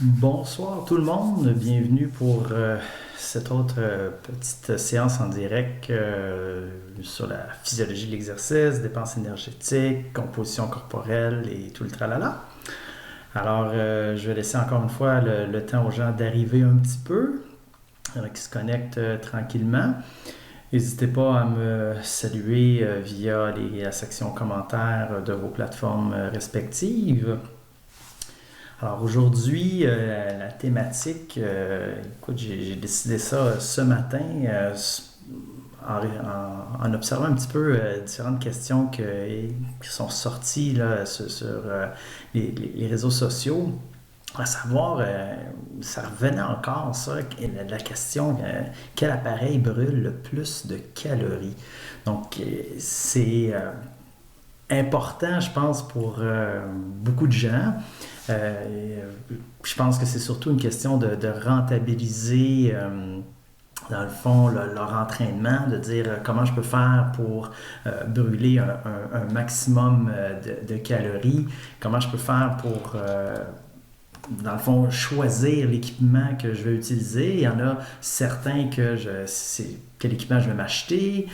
Bonsoir tout le monde, bienvenue pour cette autre petite séance en direct sur la physiologie de l'exercice, dépenses énergétiques, composition corporelle et tout le tralala. Alors je vais laisser encore une fois le temps aux gens d'arriver un petit peu, qui se connectent tranquillement. N'hésitez pas à me saluer via la section commentaires de vos plateformes respectives. Alors aujourd'hui, la thématique, écoute, j'ai décidé ça ce matin en observant un petit peu différentes questions qui sont sorties là, sur les réseaux sociaux. À savoir, ça revenait encore, ça, la question, quel appareil brûle le plus de calories? Donc, c'est important, je pense, pour beaucoup de gens. Je pense que c'est surtout une question de rentabiliser, dans le fond, leur entraînement, de dire comment je peux faire pour brûler un maximum de calories, comment je peux faire pour dans le fond, choisir l'équipement que je vais utiliser. Il y en a certains que quel équipement je vais m'acheter.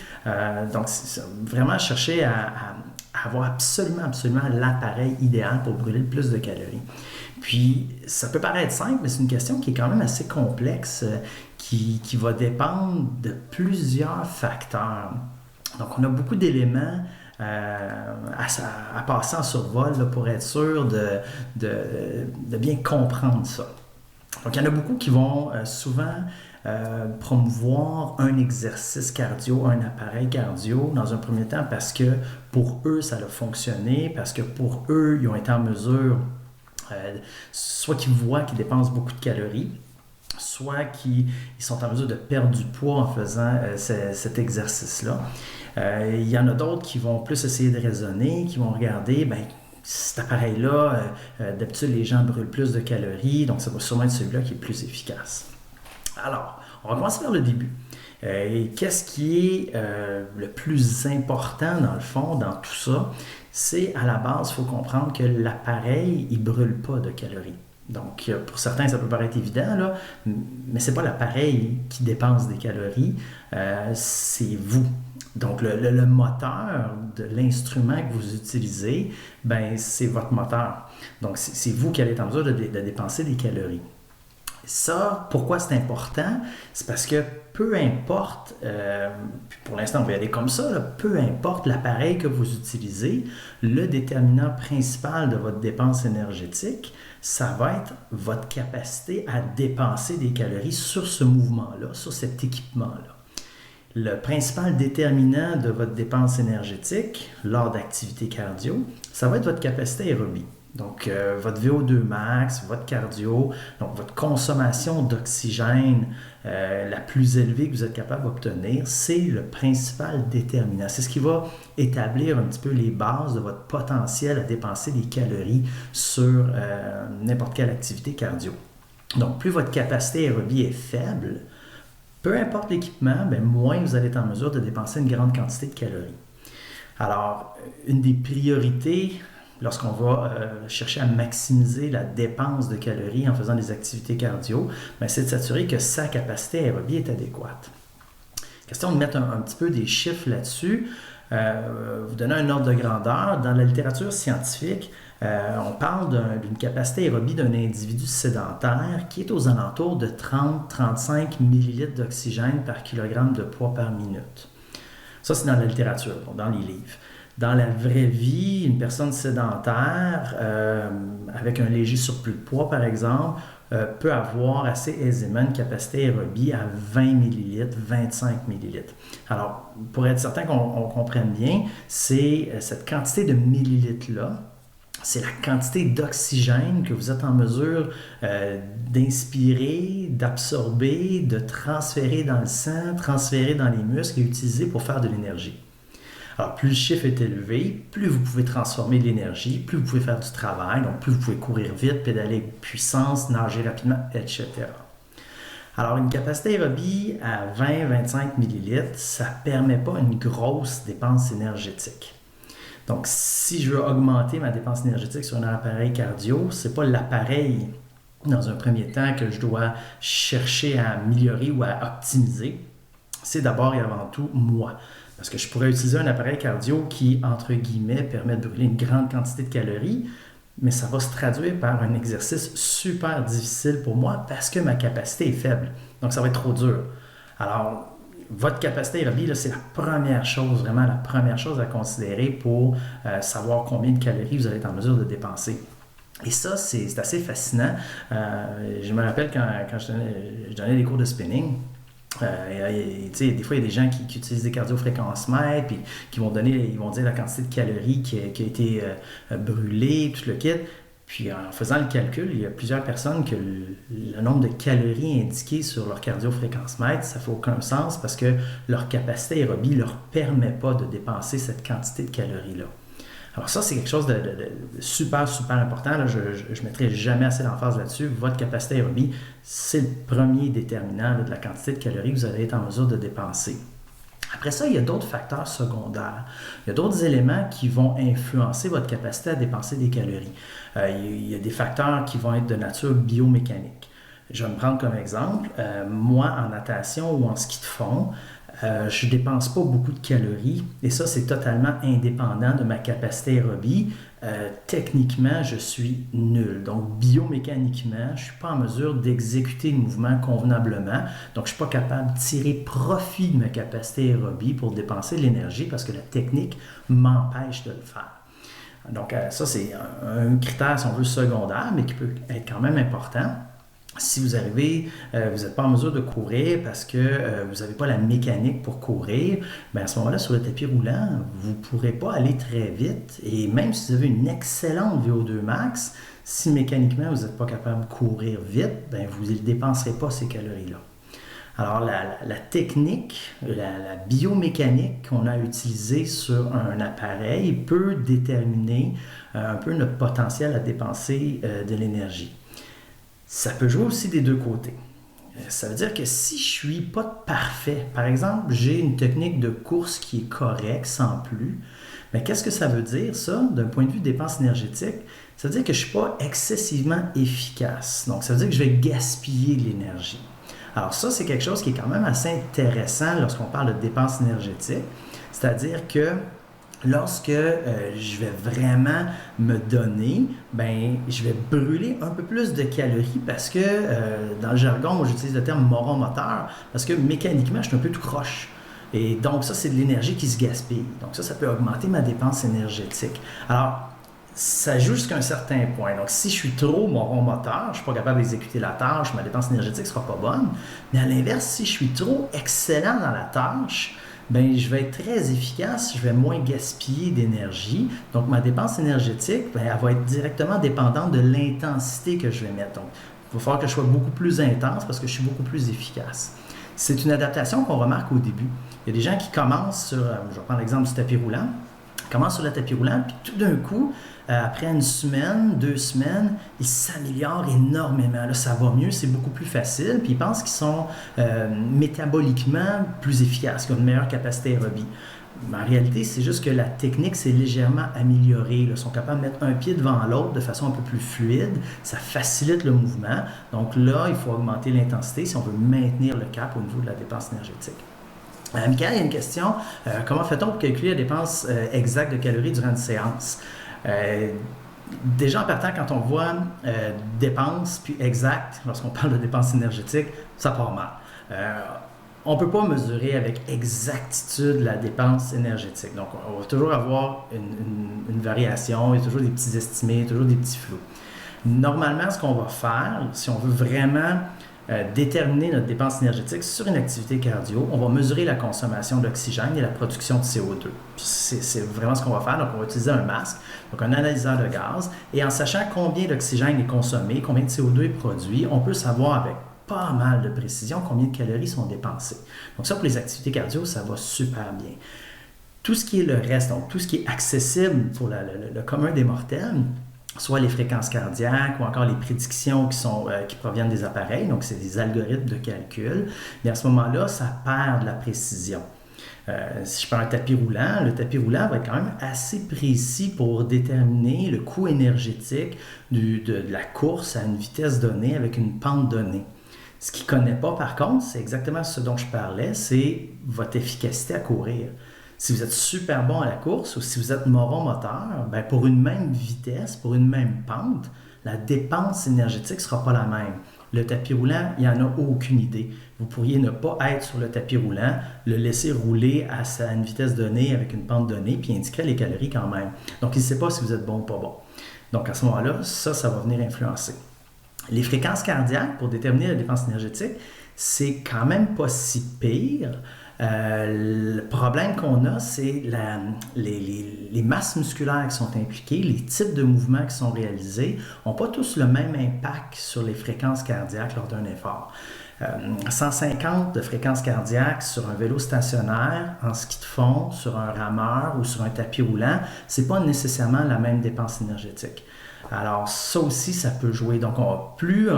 Donc, c'est vraiment chercher à avoir absolument l'appareil idéal pour brûler le plus de calories. Puis, ça peut paraître simple, mais c'est une question qui est quand même assez complexe, qui va dépendre de plusieurs facteurs. Donc, on a beaucoup d'éléments à passer en survol là, pour être sûr de bien comprendre ça. Donc, il y en a beaucoup qui vont souvent promouvoir un exercice cardio, un appareil cardio dans un premier temps parce que pour eux, ça a fonctionné, parce que pour eux, ils ont été en mesure, soit qu'ils voient qu'ils dépensent beaucoup de calories, soit qu'ils sont en mesure de perdre du poids en faisant cet exercice-là. Il y en a d'autres qui vont plus essayer de raisonner, qui vont regarder, cet appareil-là, d'habitude, les gens brûlent plus de calories, donc ça va sûrement être celui-là qui est plus efficace. Alors, on va commencer par le début. Qu'est-ce qui est le plus important, dans le fond, dans tout ça? C'est, à la base, il faut comprendre que l'appareil, il ne brûle pas de calories. Donc, pour certains, ça peut paraître évident, là, mais ce n'est pas l'appareil qui dépense des calories, c'est vous. Donc, le moteur de l'instrument que vous utilisez, c'est votre moteur. Donc, c'est vous qui allez être en mesure de dépenser des calories. Ça, pourquoi c'est important? C'est parce que peu importe, pour l'instant on va y aller comme ça, là, peu importe l'appareil que vous utilisez, le déterminant principal de votre dépense énergétique, ça va être votre capacité à dépenser des calories sur ce mouvement-là, sur cet équipement-là. Le principal déterminant de votre dépense énergétique lors d'activités cardio, ça va être votre capacité aérobie. Donc, votre VO2 max, votre cardio, donc votre consommation d'oxygène la plus élevée que vous êtes capable d'obtenir, c'est le principal déterminant. C'est ce qui va établir un petit peu les bases de votre potentiel à dépenser des calories sur n'importe quelle activité cardio. Donc, plus votre capacité aérobie est faible, peu importe l'équipement, moins vous allez être en mesure de dépenser une grande quantité de calories. Alors, une des priorités lorsqu'on va chercher à maximiser la dépense de calories en faisant des activités cardio, c'est de s'assurer que sa capacité aérobie est adéquate. Question de mettre un petit peu des chiffres là-dessus. Vous donner un ordre de grandeur. Dans la littérature scientifique, on parle d'une capacité aérobie d'un individu sédentaire qui est aux alentours de 30-35 ml d'oxygène par kilogramme de poids par minute. Ça, c'est dans la littérature, donc dans les livres. Dans la vraie vie, une personne sédentaire avec un léger surplus de poids, par exemple, peut avoir assez aisément une capacité aérobie à 20 ml, 25 ml. Alors, pour être certain qu'on comprenne bien, c'est cette quantité de millilitres-là, c'est la quantité d'oxygène que vous êtes en mesure d'inspirer, d'absorber, de transférer dans le sang, transférer dans les muscles et utiliser pour faire de l'énergie. Alors, plus le chiffre est élevé, plus vous pouvez transformer de l'énergie, plus vous pouvez faire du travail, donc plus vous pouvez courir vite, pédaler avec puissance, nager rapidement, etc. Alors, une capacité aérobie à 20-25 ml, ça ne permet pas une grosse dépense énergétique. Donc, si je veux augmenter ma dépense énergétique sur un appareil cardio, ce n'est pas l'appareil dans un premier temps, que je dois chercher à améliorer ou à optimiser, c'est d'abord et avant tout moi. Parce que je pourrais utiliser un appareil cardio qui, entre guillemets, permet de brûler une grande quantité de calories, mais ça va se traduire par un exercice super difficile pour moi parce que ma capacité est faible. Donc, ça va être trop dur. Alors, votre capacité aérobie, là, c'est la première chose, vraiment la première chose à considérer pour savoir combien de calories vous allez être en mesure de dépenser. Et ça, c'est assez fascinant. Je me rappelle quand je donnais des cours de spinning. Des fois, il y a des gens qui utilisent des cardiofréquencemètres puis ils vont dire la quantité de calories qui a été brûlée, tout le kit. Puis en faisant le calcul, il y a plusieurs personnes que le nombre de calories indiquées sur leur cardiofréquencemètre, ça fait aucun sens parce que leur capacité aérobie ne leur permet pas de dépenser cette quantité de calories-là. Alors ça, c'est quelque chose de super, super important. Là. Je ne mettrai jamais assez d'emphase là-dessus. Votre capacité aérobie, c'est le premier déterminant là, de la quantité de calories que vous allez être en mesure de dépenser. Après ça, il y a d'autres facteurs secondaires. Il y a d'autres éléments qui vont influencer votre capacité à dépenser des calories. Il y a des facteurs qui vont être de nature biomécanique. Je vais me prendre comme exemple, moi en natation ou en ski de fond, je ne dépense pas beaucoup de calories et ça, c'est totalement indépendant de ma capacité aérobie. Techniquement, je suis nul. Donc, biomécaniquement, je ne suis pas en mesure d'exécuter le mouvement convenablement. Donc, je ne suis pas capable de tirer profit de ma capacité aérobie pour dépenser de l'énergie parce que la technique m'empêche de le faire. Donc, ça, c'est un critère, si on veut, secondaire, mais qui peut être quand même important. Si vous arrivez, vous n'êtes pas en mesure de courir parce que vous n'avez pas la mécanique pour courir, bien à ce moment-là, sur le tapis roulant, vous ne pourrez pas aller très vite. Et même si vous avez une excellente VO2 max, si mécaniquement vous n'êtes pas capable de courir vite, bien vous ne dépenserez pas ces calories-là. Alors, la technique, la biomécanique qu'on a utilisée sur un appareil peut déterminer un peu notre potentiel à dépenser de l'énergie. Ça peut jouer aussi des deux côtés. Ça veut dire que si je ne suis pas parfait, par exemple, j'ai une technique de course qui est correcte, sans plus, mais qu'est-ce que ça veut dire, ça, d'un point de vue dépense énergétique? Ça veut dire que je ne suis pas excessivement efficace. Donc, ça veut dire que je vais gaspiller de l'énergie. Alors ça, c'est quelque chose qui est quand même assez intéressant lorsqu'on parle de dépense énergétique. C'est-à-dire que lorsque je vais vraiment me donner, ben, je vais brûler un peu plus de calories parce que, dans le jargon, moi j'utilise le terme moron-moteur, parce que mécaniquement, je suis un peu tout croche. Et donc ça, c'est de l'énergie qui se gaspille. Donc ça peut augmenter ma dépense énergétique. Alors, ça joue jusqu'à un certain point. Donc, si je suis trop moron-moteur, je ne suis pas capable d'exécuter la tâche, ma dépense énergétique ne sera pas bonne. Mais à l'inverse, si je suis trop excellent dans la tâche, bien, je vais être très efficace, je vais moins gaspiller d'énergie. Donc, ma dépense énergétique, bien, elle va être directement dépendante de l'intensité que je vais mettre. Donc, il va falloir que je sois beaucoup plus intense parce que je suis beaucoup plus efficace. C'est une adaptation qu'on remarque au début. Il y a des gens qui commencent sur, je vais prendre l'exemple du tapis roulant, commencent sur le tapis roulant, puis tout d'un coup, après une semaine, 2 semaines, ils s'améliorent énormément. Là, ça va mieux, c'est beaucoup plus facile, puis ils pensent qu'ils sont métaboliquement plus efficaces, qu'ils ont une meilleure capacité aérobie. Mais en réalité, c'est juste que la technique s'est légèrement améliorée. Ils sont capables de mettre un pied devant l'autre de façon un peu plus fluide. Ça facilite le mouvement. Donc là, il faut augmenter l'intensité si on veut maintenir le cap au niveau de la dépense énergétique. Michael, il y a une question. Comment fait-on pour calculer la dépense exacte de calories durant une séance? Déjà en partant, quand on voit dépenses puis exact, lorsqu'on parle de dépenses énergétiques, ça part mal. On ne peut pas mesurer avec exactitude la dépense énergétique. Donc, on va toujours avoir une variation, il y a toujours des petits estimés, toujours des petits flous. Normalement, ce qu'on va faire, si on veut vraiment déterminer notre dépense énergétique sur une activité cardio, on va mesurer la consommation d'oxygène et la production de CO2. C'est vraiment ce qu'on va faire. Donc, on va utiliser un masque, donc un analyseur de gaz, et en sachant combien d'oxygène est consommé, combien de CO2 est produit, on peut savoir avec pas mal de précision combien de calories sont dépensées. Donc ça, pour les activités cardio, ça va super bien. Tout ce qui est le reste, donc tout ce qui est accessible pour le commun des mortels, soit les fréquences cardiaques ou encore les prédictions qui proviennent des appareils, donc c'est des algorithmes de calcul, mais à ce moment-là, ça perd de la précision. Si je prends un tapis roulant, le tapis roulant va être quand même assez précis pour déterminer le coût énergétique de la course à une vitesse donnée avec une pente donnée. Ce qu'il ne connaît pas, par contre, c'est exactement ce dont je parlais, c'est votre efficacité à courir. Si vous êtes super bon à la course ou si vous êtes moron moteur, ben pour une même vitesse, pour une même pente, la dépense énergétique ne sera pas la même. Le tapis roulant, il n'y en a aucune idée. Vous pourriez ne pas être sur le tapis roulant, le laisser rouler à une vitesse donnée avec une pente donnée, puis indiquer les calories quand même. Donc, il ne sait pas si vous êtes bon ou pas bon. Donc, à ce moment-là, ça va venir influencer. Les fréquences cardiaques, pour déterminer la dépense énergétique, c'est quand même pas si pire. Le problème qu'on a, c'est les masses musculaires qui sont impliquées, les types de mouvements qui sont réalisés, n'ont pas tous le même impact sur les fréquences cardiaques lors d'un effort. 150 de fréquence cardiaque sur un vélo stationnaire, en ski de fond, sur un rameur ou sur un tapis roulant, c'est pas nécessairement la même dépense énergétique. Alors ça aussi, ça peut jouer. Donc plus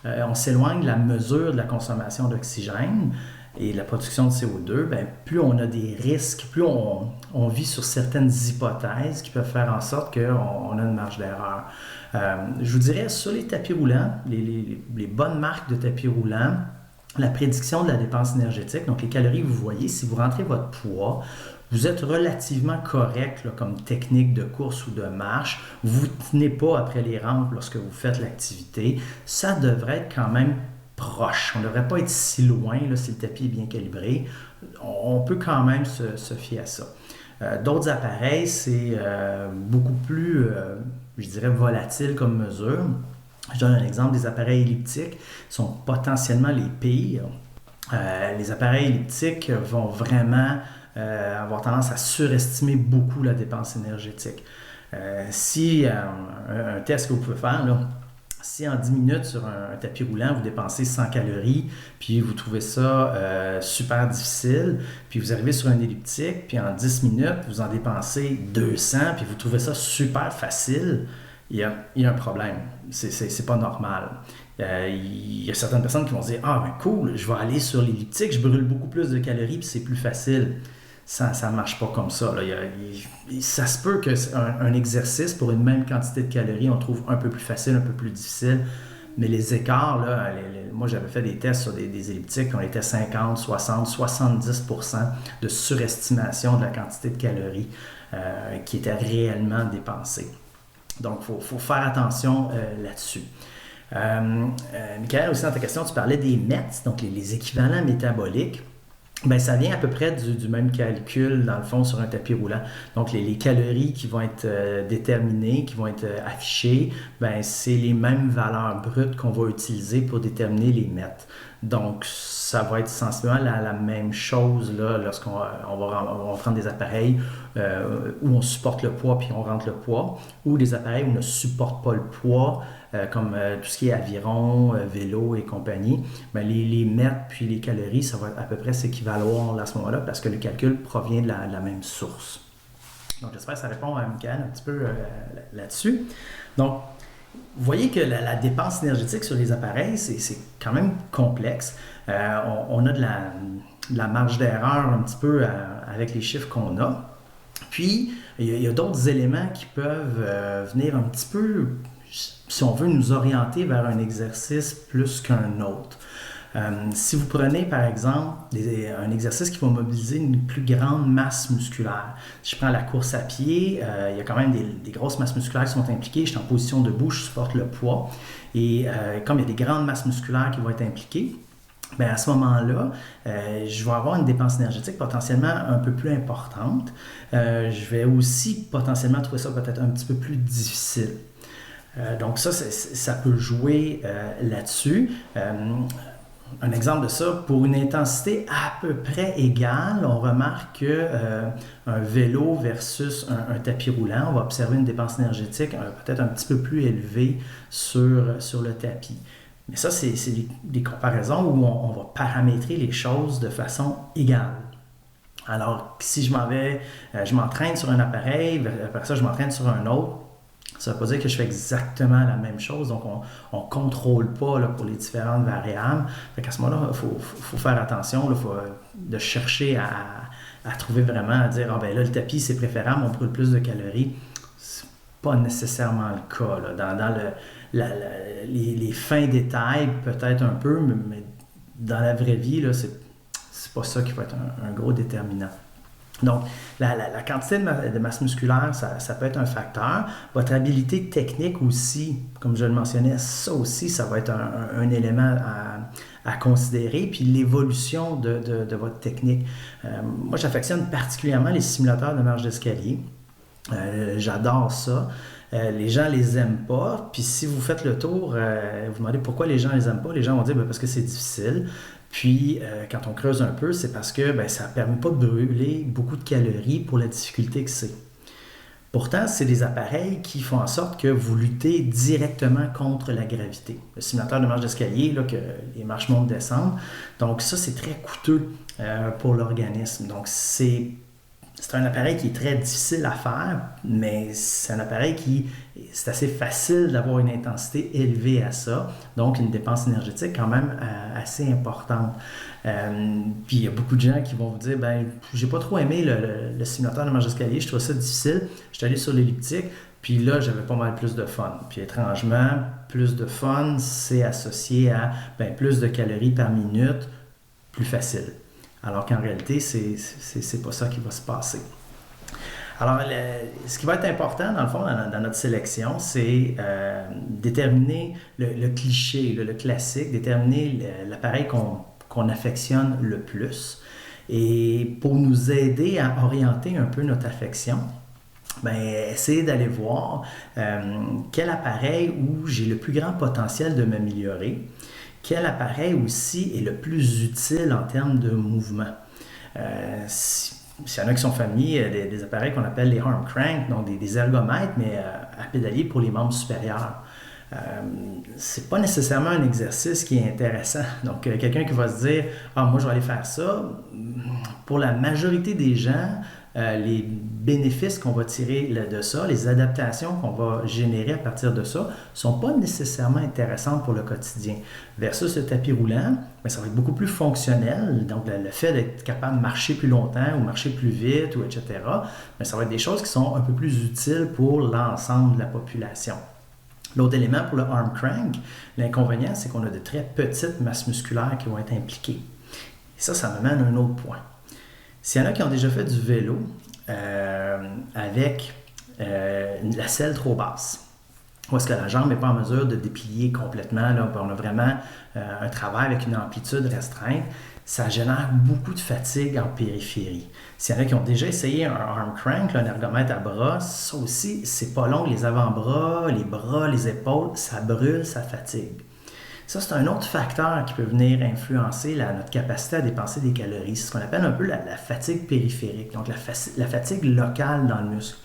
on s'éloigne de la mesure de la consommation d'oxygène et de la production de CO2, bien, plus on a des risques, plus on vit sur certaines hypothèses qui peuvent faire en sorte qu'on a une marge d'erreur. Je vous dirais, sur les tapis roulants, les bonnes marques de tapis roulants, la prédiction de la dépense énergétique, donc les calories que vous voyez, si vous rentrez votre poids, vous êtes relativement correct là, comme technique de course ou de marche, vous ne tenez pas après les rampes lorsque vous faites l'activité, ça devrait être quand même proche. On ne devrait pas être si loin là, si le tapis est bien calibré. On peut quand même se fier à ça. D'autres appareils, c'est beaucoup plus, je dirais, volatile comme mesure. Je donne un exemple, des appareils elliptiques sont potentiellement les pires. Les appareils elliptiques vont vraiment avoir tendance à surestimer beaucoup la dépense énergétique. Si un test que vous pouvez faire, là, si en 10 minutes sur un tapis roulant, vous dépensez 100 calories, puis vous trouvez ça super difficile, puis vous arrivez sur un elliptique, puis en 10 minutes, vous en dépensez 200, puis vous trouvez ça super facile, il y a un problème. C'est pas normal. Il y a certaines personnes qui vont se dire « Ah, ben cool, je vais aller sur l'elliptique, je brûle beaucoup plus de calories, puis c'est plus facile. » Ça ne marche pas comme ça. Là. Ça se peut qu'un exercice pour une même quantité de calories, on trouve un peu plus facile, un peu plus difficile. Mais les écarts, là, moi j'avais fait des tests sur des elliptiques, on était 50, 60, 70% de surestimation de la quantité de calories qui était réellement dépensée. Donc, il faut faire attention là-dessus. Michael, aussi dans ta question, tu parlais des METs, donc les équivalents métaboliques. Ben, ça vient à peu près du même calcul, dans le fond, sur un tapis roulant. Donc, les calories qui vont être déterminées, qui vont être affichées, ben, c'est les mêmes valeurs brutes qu'on va utiliser pour déterminer les MET. Donc, ça va être sensiblement la même chose là, lorsqu'on va prendre des appareils où on supporte le poids puis on rentre le poids, ou des appareils où on ne supporte pas le poids, comme tout ce qui est aviron, vélo et compagnie. Ben, les mètres puis les calories, ça va à peu près s'équivaloir à ce moment-là parce que le calcul provient de la même source. Donc, j'espère que ça répond à Michael un petit peu là-dessus. Donc, vous voyez que la dépense énergétique sur les appareils, c'est quand même complexe. On a de la marge d'erreur un petit peu avec les chiffres qu'on a. Puis, il y a d'autres éléments qui peuvent venir un petit peu, si on veut, nous orienter vers un exercice plus qu'un autre. Si vous prenez, par exemple, un exercice qui va mobiliser une plus grande masse musculaire. Si je prends la course à pied, il y a quand même des grosses masses musculaires qui sont impliquées. Je suis en position debout, je supporte le poids. Et comme il y a des grandes masses musculaires qui vont être impliquées, bien, à ce moment-là, je vais avoir une dépense énergétique potentiellement un peu plus importante. Je vais aussi potentiellement trouver ça peut-être un petit peu plus difficile. Donc ça peut jouer là-dessus. Un exemple de ça, pour une intensité à peu près égale, on remarque qu'un vélo versus un tapis roulant, on va observer une dépense énergétique peut-être un petit peu plus élevée sur le tapis. Mais ça, c'est des comparaisons où on va paramétrer les choses de façon égale. Alors, si je m'entraîne sur un appareil, après ça, je m'entraîne sur un autre, Ça ne veut pas dire que je fais exactement la même chose, donc on ne contrôle pas là, pour les différentes variables. Fait qu'à ce moment-là, il faut faire attention, il faut de chercher à trouver vraiment, à dire, ah ben là, le tapis, c'est préférable, on brûle plus de calories. C'est pas nécessairement le cas. Là. Dans les fins détails, peut-être un peu, mais dans la vraie vie, là, c'est pas ça qui va être un gros déterminant. Donc, la quantité de masse musculaire, ça peut être un facteur. Votre habilité technique aussi, comme je le mentionnais, ça aussi, ça va être un élément à considérer. Puis l'évolution de votre technique. Moi, j'affectionne particulièrement les simulateurs de marche d'escalier. J'adore ça. Les gens les aiment pas. Puis si vous faites le tour, vous demandez pourquoi les gens les aiment pas. Les gens vont dire parce que c'est difficile. Puis, quand on creuse un peu, c'est parce que ça ne permet pas de brûler beaucoup de calories pour la difficulté que c'est. Pourtant, c'est des appareils qui font en sorte que vous luttez directement contre la gravité. Le simulateur de marche d'escalier, là, que les marches montent, descendent. Donc, ça, c'est très coûteux pour l'organisme. Donc, c'est un appareil qui est très difficile à faire, mais c'est un appareil c'est assez facile d'avoir une intensité élevée à ça, donc une dépense énergétique quand même assez importante. Puis il y a beaucoup de gens qui vont vous dire, j'ai pas trop aimé le simulateur de marche d'escalier, je trouve ça difficile, je suis allé sur l'elliptique, puis là j'avais pas mal plus de fun. Puis étrangement, plus de fun, c'est associé à plus de calories par minute, plus facile. Alors qu'en réalité, c'est pas ça qui va se passer. Alors, ce qui va être important, dans le fond, dans notre sélection, c'est déterminer le cliché, le classique, déterminer l'appareil qu'on affectionne le plus. Et pour nous aider à orienter un peu notre affection, essayez d'aller voir quel appareil où j'ai le plus grand potentiel de m'améliorer. Quel appareil aussi est le plus utile en termes de mouvement. S'il y en a qui sont familiers, des appareils qu'on appelle les arm crank, donc des ergomètres, mais à pédalier pour les membres supérieurs. C'est pas nécessairement un exercice qui est intéressant. Donc, quelqu'un qui va se dire « Ah, moi, je vais aller faire ça », pour la majorité des gens, les bénéfices qu'on va tirer de ça, les adaptations qu'on va générer à partir de ça, ne sont pas nécessairement intéressantes pour le quotidien. Versus le tapis roulant, ça va être beaucoup plus fonctionnel. Donc, le fait d'être capable de marcher plus longtemps ou marcher plus vite, ou etc., ça va être des choses qui sont un peu plus utiles pour l'ensemble de la population. L'autre élément pour le arm crank, l'inconvénient, c'est qu'on a de très petites masses musculaires qui vont être impliquées. Et ça m'amène à un autre point. S'il y en a qui ont déjà fait du vélo avec la selle trop basse, où est-ce que la jambe n'est pas en mesure de déplier complètement, là, on a vraiment un travail avec une amplitude restreinte, ça génère beaucoup de fatigue en périphérie. S'il y en a qui ont déjà essayé un arm crank, là, un ergomètre à bras, ça aussi, c'est pas long, les avant-bras, les épaules, ça brûle, ça fatigue. Ça, c'est un autre facteur qui peut venir influencer notre capacité à dépenser des calories. C'est ce qu'on appelle un peu la fatigue périphérique, donc la fatigue locale dans le muscle.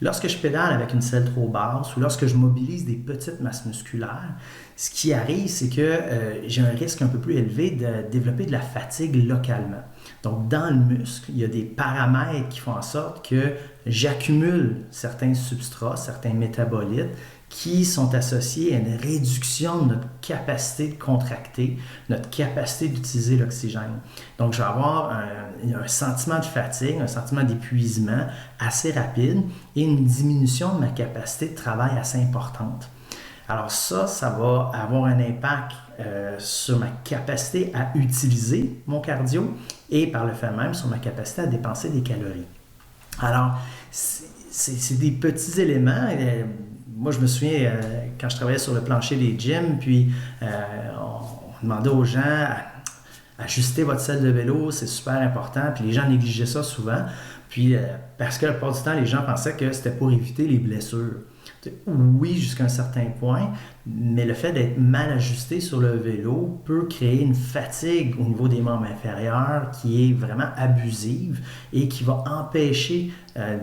Lorsque je pédale avec une selle trop basse ou lorsque je mobilise des petites masses musculaires, ce qui arrive, c'est que j'ai un risque un peu plus élevé de développer de la fatigue localement. Donc, dans le muscle, il y a des paramètres qui font en sorte que j'accumule certains substrats, certains métabolites qui sont associés à une réduction de notre capacité de contracter, notre capacité d'utiliser l'oxygène. Donc, je vais avoir un sentiment de fatigue, un sentiment d'épuisement assez rapide et une diminution de ma capacité de travail assez importante. Alors ça va avoir un impact sur ma capacité à utiliser mon cardio et par le fait même sur ma capacité à dépenser des calories. Alors, c'est des petits éléments. Moi, je me souviens, quand je travaillais sur le plancher des gyms, puis on demandait aux gens ajuster votre selle de vélo, c'est super important, puis les gens négligeaient ça souvent, puis parce que la plupart du temps, les gens pensaient que c'était pour éviter les blessures. Oui, jusqu'à un certain point, mais le fait d'être mal ajusté sur le vélo peut créer une fatigue au niveau des membres inférieurs qui est vraiment abusive et qui va empêcher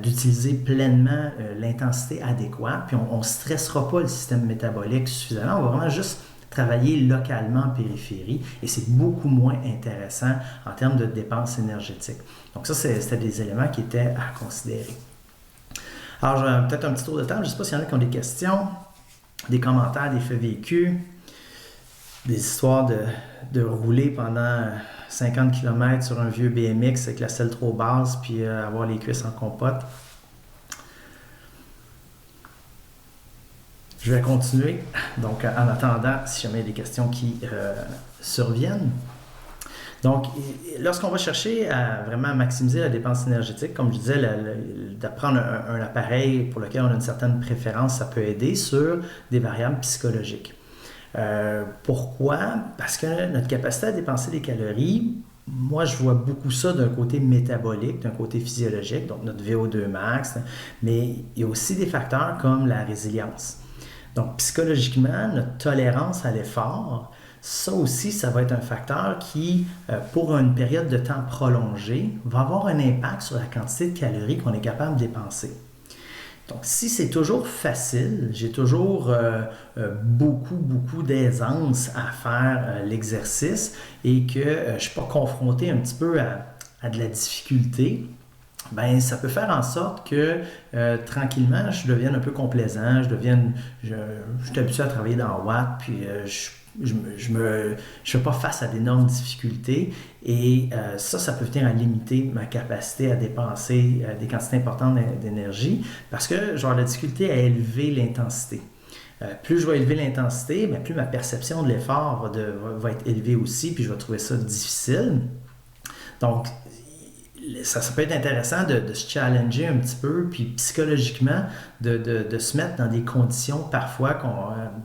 d'utiliser pleinement l'intensité adéquate. Puis on ne stressera pas le système métabolique suffisamment, on va vraiment juste travailler localement en périphérie et c'est beaucoup moins intéressant en termes de dépenses énergétiques. Donc ça, c'était des éléments qui étaient à considérer. Alors, j'ai peut-être un petit tour de table. Je ne sais pas s'il y en a qui ont des questions, des commentaires, des faits vécus, des histoires de rouler pendant 50 km sur un vieux BMX avec la selle trop basse puis avoir les cuisses en compote. Je vais continuer. Donc, en attendant, si jamais il y a des questions qui surviennent. Donc, lorsqu'on va chercher à vraiment maximiser la dépense énergétique, comme je disais, d'apprendre un appareil pour lequel on a une certaine préférence, ça peut aider sur des variables psychologiques. Pourquoi? Parce que notre capacité à dépenser des calories, moi, je vois beaucoup ça d'un côté métabolique, d'un côté physiologique, donc notre VO2 max, mais il y a aussi des facteurs comme la résilience. Donc, psychologiquement, notre tolérance à l'effort, ça aussi, ça va être un facteur qui, pour une période de temps prolongée, va avoir un impact sur la quantité de calories qu'on est capable de dépenser. Donc, si c'est toujours facile, j'ai toujours beaucoup d'aisance à faire l'exercice et que je ne suis pas confronté un petit peu à de la difficulté, ben ça peut faire en sorte que tranquillement, je devienne un peu complaisant, je suis habitué à travailler dans Watt, puis je ne fais pas face à d'énormes difficultés et ça peut venir à limiter ma capacité à dépenser des quantités importantes d'énergie parce que je vais avoir la difficulté à élever l'intensité. Plus je vais élever l'intensité, bien, plus ma perception de l'effort va être élevée aussi, puis je vais trouver ça difficile. Donc, ça peut être intéressant de se challenger un petit peu, puis psychologiquement, de se mettre dans des conditions parfois,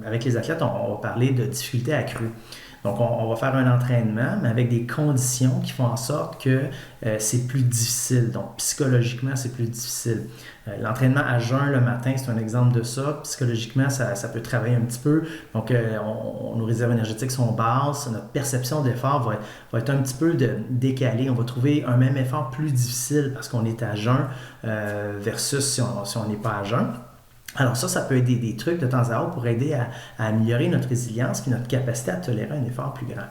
avec les athlètes, on va parler de difficultés accrues. Donc, on va faire un entraînement, mais avec des conditions qui font en sorte que c'est plus difficile. Donc, psychologiquement, c'est plus difficile. L'entraînement à jeun le matin, c'est un exemple de ça. Psychologiquement, ça peut travailler un petit peu. Donc, nos réserves énergétiques sont basses. Notre perception d'effort va être un petit peu décalée. On va trouver un même effort plus difficile parce qu'on est à jeun versus si on n'est pas à jeun. Alors ça peut être des trucs de temps à autre pour aider à améliorer notre résilience et notre capacité à tolérer un effort plus grand.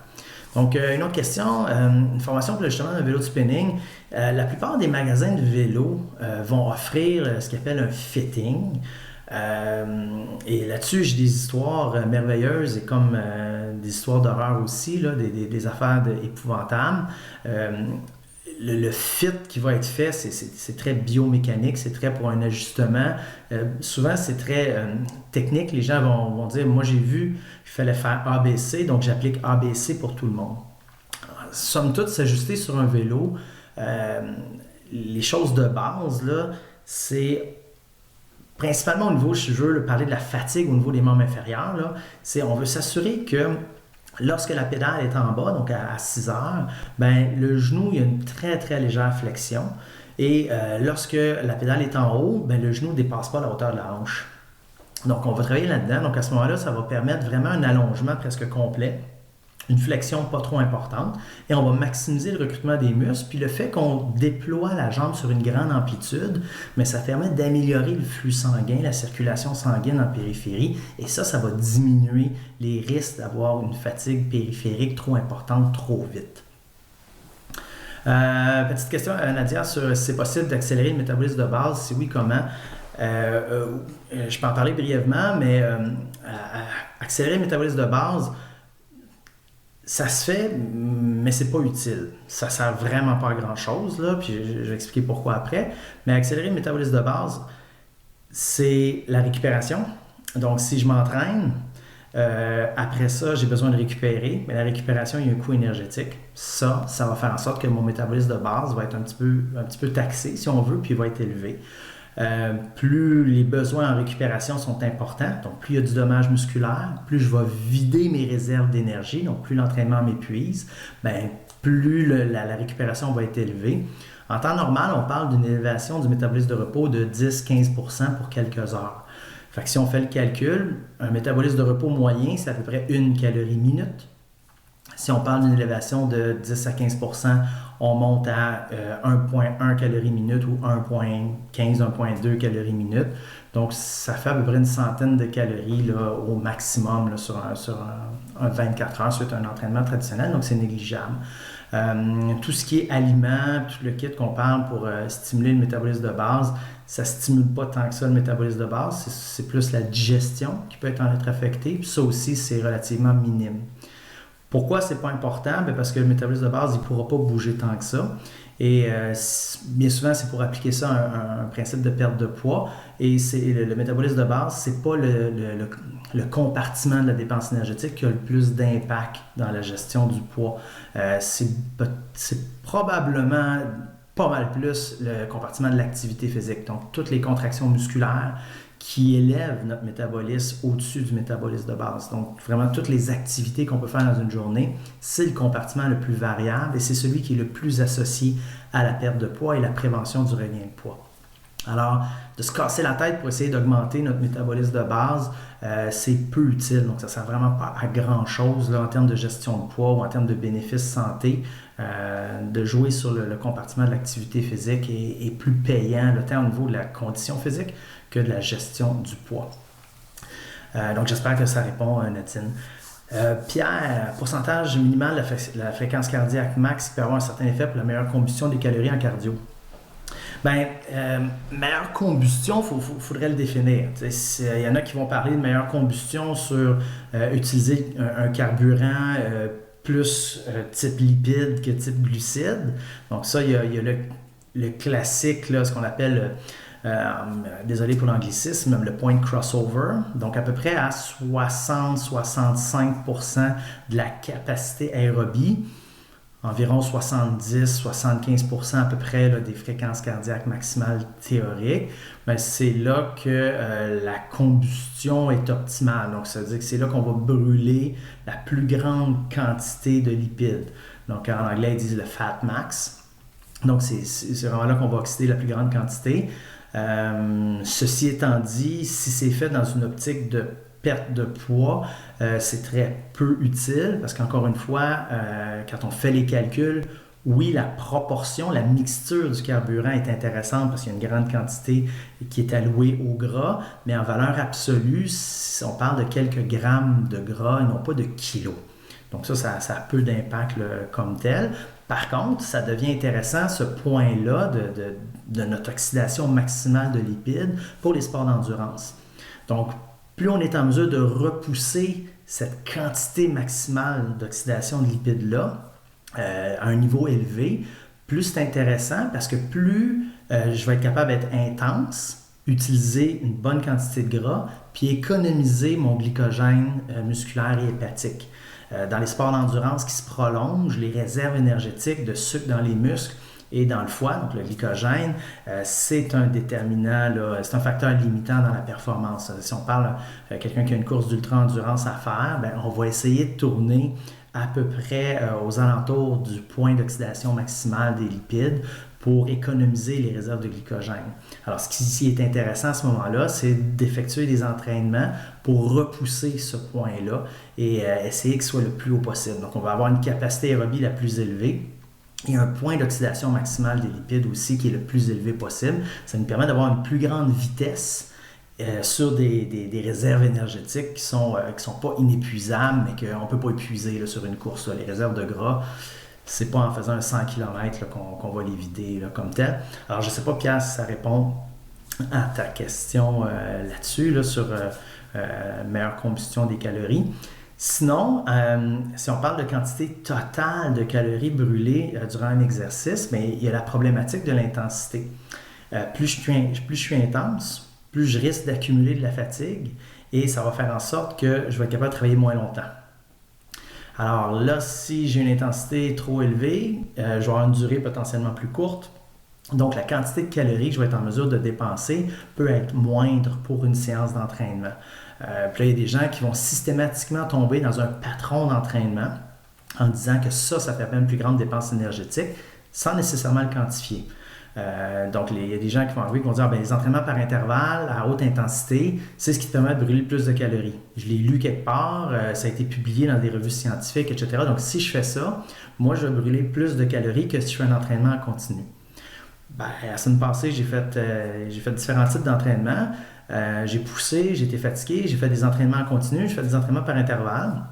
Donc, une autre question, une formation pour l'ajustement d'un vélo de spinning. La plupart des magasins de vélos vont offrir ce qu'ils appellent un fitting. Et là-dessus, j'ai des histoires merveilleuses et comme des histoires d'horreur aussi, là, des affaires épouvantables. Le fit qui va être fait, c'est très biomécanique, c'est très pour un ajustement. Souvent, c'est très technique. Les gens vont dire, moi j'ai vu qu'il fallait faire ABC, donc j'applique ABC pour tout le monde. Somme toute, s'ajuster sur un vélo, les choses de base, là, c'est principalement au niveau, je veux parler de la fatigue au niveau des membres inférieurs, là, on veut s'assurer que lorsque la pédale est en bas, donc à 6 heures, ben, le genou, il y a une très légère flexion. Et lorsque la pédale est en haut, ben, le genou ne dépasse pas la hauteur de la hanche. Donc, on va travailler là-dedans. Donc, à ce moment-là, ça va permettre vraiment un allongement presque complet, une flexion pas trop importante. Et on va maximiser le recrutement des muscles. Puis le fait qu'on déploie la jambe sur une grande amplitude, mais ça permet d'améliorer le flux sanguin, la circulation sanguine en périphérie. Et ça va diminuer les risques d'avoir une fatigue périphérique trop importante trop vite. Petite question à Nadia sur si c'est possible d'accélérer le métabolisme de base. Si oui, comment? Je peux en parler brièvement, mais accélérer le métabolisme de base, ça se fait, mais c'est pas utile. Ça sert vraiment pas à grand-chose, là, puis je vais expliquer pourquoi après. Mais accélérer le métabolisme de base, c'est la récupération. Donc, si je m'entraîne, après ça, j'ai besoin de récupérer, mais la récupération, il y a un coût énergétique. Ça va faire en sorte que mon métabolisme de base va être un petit peu taxé, si on veut, puis il va être élevé. Plus les besoins en récupération sont importants, donc plus il y a du dommage musculaire, plus je vais vider mes réserves d'énergie, donc plus l'entraînement m'épuise, ben, plus la récupération va être élevée. En temps normal, on parle d'une élévation du métabolisme de repos de 10-15% pour quelques heures. Fait que si on fait le calcul, un métabolisme de repos moyen, c'est à peu près 1 calorie minute. Si on parle d'une élévation de 10 à 15%, on monte à 1,1 calories minute ou 1,15, 1,2 calories minute. Donc, ça fait à peu près une centaine de calories là, au maximum là, sur un 24 heures suite à un entraînement traditionnel. Donc, c'est négligeable. Tout ce qui est aliments, tout le kit qu'on parle pour stimuler le métabolisme de base, ça ne stimule pas tant que ça le métabolisme de base, c'est plus la digestion qui peut être affectée, puis ça aussi c'est relativement minime. Pourquoi c'est pas important? Bien parce que le métabolisme de base, il ne pourra pas bouger tant que ça. Et bien souvent, c'est pour appliquer ça un principe de perte de poids. Et le métabolisme de base, c'est pas le compartiment de la dépense énergétique qui a le plus d'impact dans la gestion du poids. C'est probablement pas mal plus le compartiment de l'activité physique. Donc, toutes les contractions musculaires qui élèvent notre métabolisme au-dessus du métabolisme de base. Donc, vraiment, toutes les activités qu'on peut faire dans une journée, c'est le compartiment le plus variable et c'est celui qui est le plus associé à la perte de poids et la prévention du regain de poids. Alors, de se casser la tête pour essayer d'augmenter notre métabolisme de base, c'est peu utile. Donc, ça ne sert vraiment pas à grand-chose là, en termes de gestion de poids ou en termes de bénéfices santé. De jouer sur le compartiment de l'activité physique est plus payant le temps au niveau de la condition physique que de la gestion du poids. Donc, j'espère que ça répond, Nadine. Pierre, pourcentage minimal de la fréquence cardiaque max qui peut avoir un certain effet pour la meilleure combustion des calories en cardio. Bien, meilleure combustion, il faudrait le définir. Il y en a qui vont parler de meilleure combustion sur utiliser un carburant plus type lipide que type glucide. Donc ça, il y a le classique, là, ce qu'on appelle, désolé pour l'anglicisme, le point crossover. Donc à peu près à 60-65% de la capacité aérobie, environ 70-75% à peu près là, des fréquences cardiaques maximales théoriques, mais c'est là que la combustion est optimale. Donc, ça veut dire que c'est là qu'on va brûler la plus grande quantité de lipides. Donc, en anglais, ils disent le fat max. Donc, c'est vraiment là qu'on va oxyder la plus grande quantité. Ceci étant dit, si c'est fait dans une optique de perte de poids, c'est très peu utile parce qu'encore une fois, quand on fait les calculs, oui, la proportion, la mixture du carburant est intéressante parce qu'il y a une grande quantité qui est allouée au gras, mais en valeur absolue, on parle de quelques grammes de gras et non pas de kilos. Donc ça a peu d'impact comme tel. Par contre, ça devient intéressant ce point-là de notre oxydation maximale de lipides pour les sports d'endurance. Donc, plus on est en mesure de repousser cette quantité maximale d'oxydation de lipides-là à un niveau élevé, plus c'est intéressant parce que plus je vais être capable d'être intense, utiliser une bonne quantité de gras, puis économiser mon glycogène musculaire et hépatique. Dans les sports d'endurance qui se prolongent, les réserves énergétiques de sucre dans les muscles et dans le foie, donc le glycogène, c'est un déterminant, là, c'est un facteur limitant dans la performance. Si on parle de quelqu'un qui a une course d'ultra-endurance à faire, bien, on va essayer de tourner à peu près aux alentours du point d'oxydation maximale des lipides pour économiser les réserves de glycogène. Alors, ce qui est intéressant à ce moment-là, c'est d'effectuer des entraînements pour repousser ce point-là et essayer qu'il soit le plus haut possible. Donc, on va avoir une capacité aérobie la plus élevée et un point d'oxydation maximale des lipides aussi qui est le plus élevé possible. Ça nous permet d'avoir une plus grande vitesse sur des réserves énergétiques qui sont pas inépuisables, mais qu'on ne peut pas épuiser là, sur une course. Là. Les réserves de gras, c'est pas en faisant un 100 km là, qu'on va les vider là, comme tel. Alors, je ne sais pas, Pierre, si ça répond à ta question là-dessus, là, sur meilleure combustion des calories. Sinon, si on parle de quantité totale de calories brûlées durant un exercice, mais il y a la problématique de l'intensité. Plus je suis intense, plus je risque d'accumuler de la fatigue et ça va faire en sorte que je vais être capable de travailler moins longtemps. Alors là, si j'ai une intensité trop élevée, je vais avoir une durée potentiellement plus courte. Donc, la quantité de calories que je vais être en mesure de dépenser peut être moindre pour une séance d'entraînement. Puis là, il y a des gens qui vont systématiquement tomber dans un patron d'entraînement en disant que ça fait appel à une plus grande dépense énergétique sans nécessairement le quantifier. Donc, il y a des gens qui vont arriver et vont dire les entraînements par intervalle à haute intensité, c'est ce qui te permet de brûler le plus de calories. Je l'ai lu quelque part, ça a été publié dans des revues scientifiques, etc. Donc, si je fais ça, moi, je vais brûler plus de calories que si je fais un entraînement en continu. La semaine passée, j'ai fait différents types d'entraînements. J'ai poussé, j'ai été fatigué, j'ai fait des entraînements en continu, j'ai fait des entraînements par intervalle.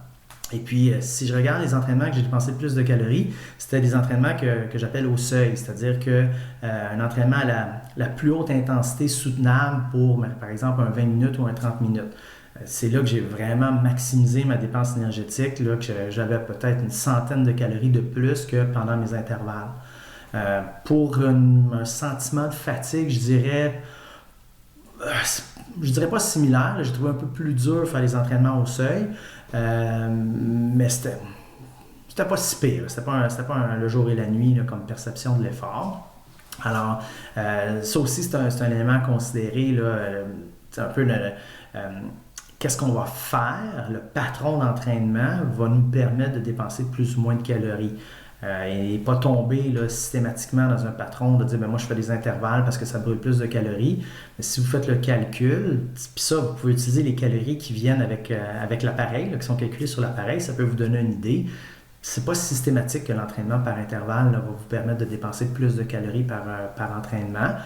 Et puis, si je regarde les entraînements que j'ai dépensé le plus de calories, c'était des entraînements que j'appelle au seuil, c'est-à-dire que un entraînement à la plus haute intensité soutenable pour, par exemple, un 20 minutes ou un 30 minutes. C'est là que j'ai vraiment maximisé ma dépense énergétique, là, que j'avais peut-être une centaine de calories de plus que pendant mes intervalles. Pour un sentiment de fatigue, je dirais pas similaire. J'ai trouvé un peu plus dur de faire les entraînements au seuil, mais c'était pas si pire. C'était pas le jour et la nuit là, comme perception de l'effort. Alors, ça aussi, c'est un élément à considérer. Là, c'est un peu qu'est-ce qu'on va faire. Le patron d'entraînement va nous permettre de dépenser plus ou moins de calories. Et pas tomber là, systématiquement dans un patron de dire ben, moi je fais des intervalles parce que ça brûle plus de calories. Mais si vous faites le calcul, puis ça, vous pouvez utiliser les calories qui viennent avec l'appareil, là, qui sont calculées sur l'appareil, ça peut vous donner une idée. C'est pas systématique que l'entraînement par intervalle là, va vous permettre de dépenser plus de calories par entraînement.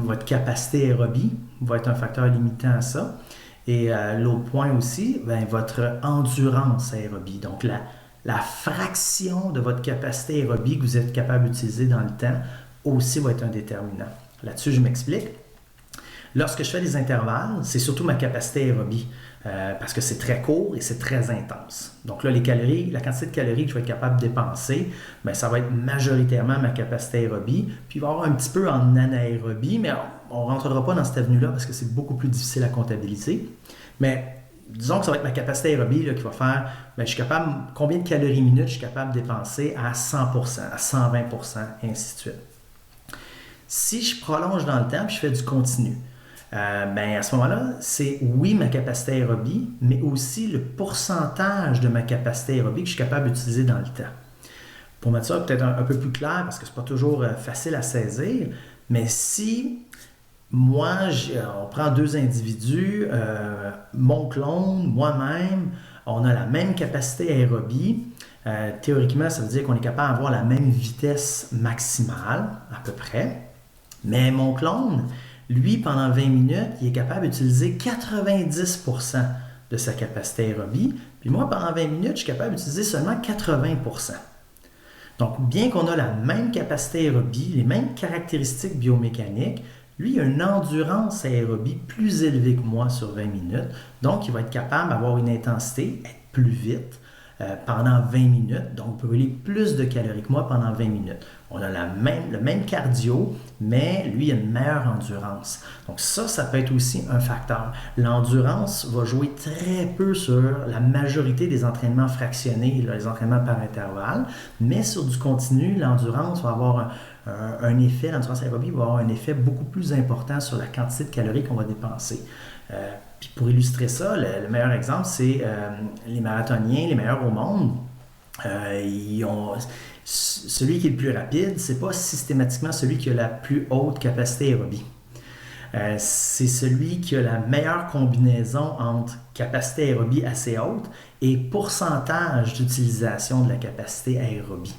Votre capacité aérobie va être un facteur limitant à ça. Et l'autre point aussi, ben, votre endurance aérobie. Donc la fraction de votre capacité aérobie que vous êtes capable d'utiliser dans le temps aussi va être un déterminant. Là-dessus, je m'explique. Lorsque je fais des intervalles, c'est surtout ma capacité aérobie parce que c'est très court et c'est très intense. Donc là, la quantité de calories que je vais être capable de dépenser, bien, ça va être majoritairement ma capacité aérobie. Puis il va y avoir un petit peu en anaérobie, mais on ne rentrera pas dans cette avenue-là parce que c'est beaucoup plus difficile à comptabiliser. Mais disons que ça va être ma capacité aérobie là, qui va faire, bien, je suis capable, combien de calories minutes je suis capable de dépenser à 100%, à 120%, et ainsi de suite. Si je prolonge dans le temps et je fais du continu, ben à ce moment-là, c'est oui ma capacité aérobie, mais aussi le pourcentage de ma capacité aérobie que je suis capable d'utiliser dans le temps. Pour mettre ça peut-être un peu plus clair, parce que c'est pas toujours facile à saisir, mais si moi, on prend deux individus, mon clone, moi-même, on a la même capacité aérobie. Théoriquement, ça veut dire qu'on est capable d'avoir la même vitesse maximale, à peu près. Mais mon clone, lui, pendant 20 minutes, il est capable d'utiliser 90% de sa capacité aérobie. Puis moi, pendant 20 minutes, je suis capable d'utiliser seulement 80%. Donc, bien qu'on a la même capacité aérobie, les mêmes caractéristiques biomécaniques, lui, il a une endurance aérobie plus élevée que moi sur 20 minutes. Donc, il va être capable d'avoir une intensité, être plus vite pendant 20 minutes. Donc, brûler plus de calories que moi pendant 20 minutes. On a le même cardio, mais lui, il a une meilleure endurance. Donc, ça peut être aussi un facteur. L'endurance va jouer très peu sur la majorité des entraînements fractionnés, les entraînements par intervalle, mais sur du continu, l'endurance va avoir un effet, l'endurance aérobie va avoir un effet beaucoup plus important sur la quantité de calories qu'on va dépenser. Puis pour illustrer ça, le meilleur exemple, c'est les marathoniens, les meilleurs au monde. Celui qui est le plus rapide, c'est pas systématiquement celui qui a la plus haute capacité aérobie. C'est celui qui a la meilleure combinaison entre capacité aérobie assez haute et pourcentage d'utilisation de la capacité aérobie.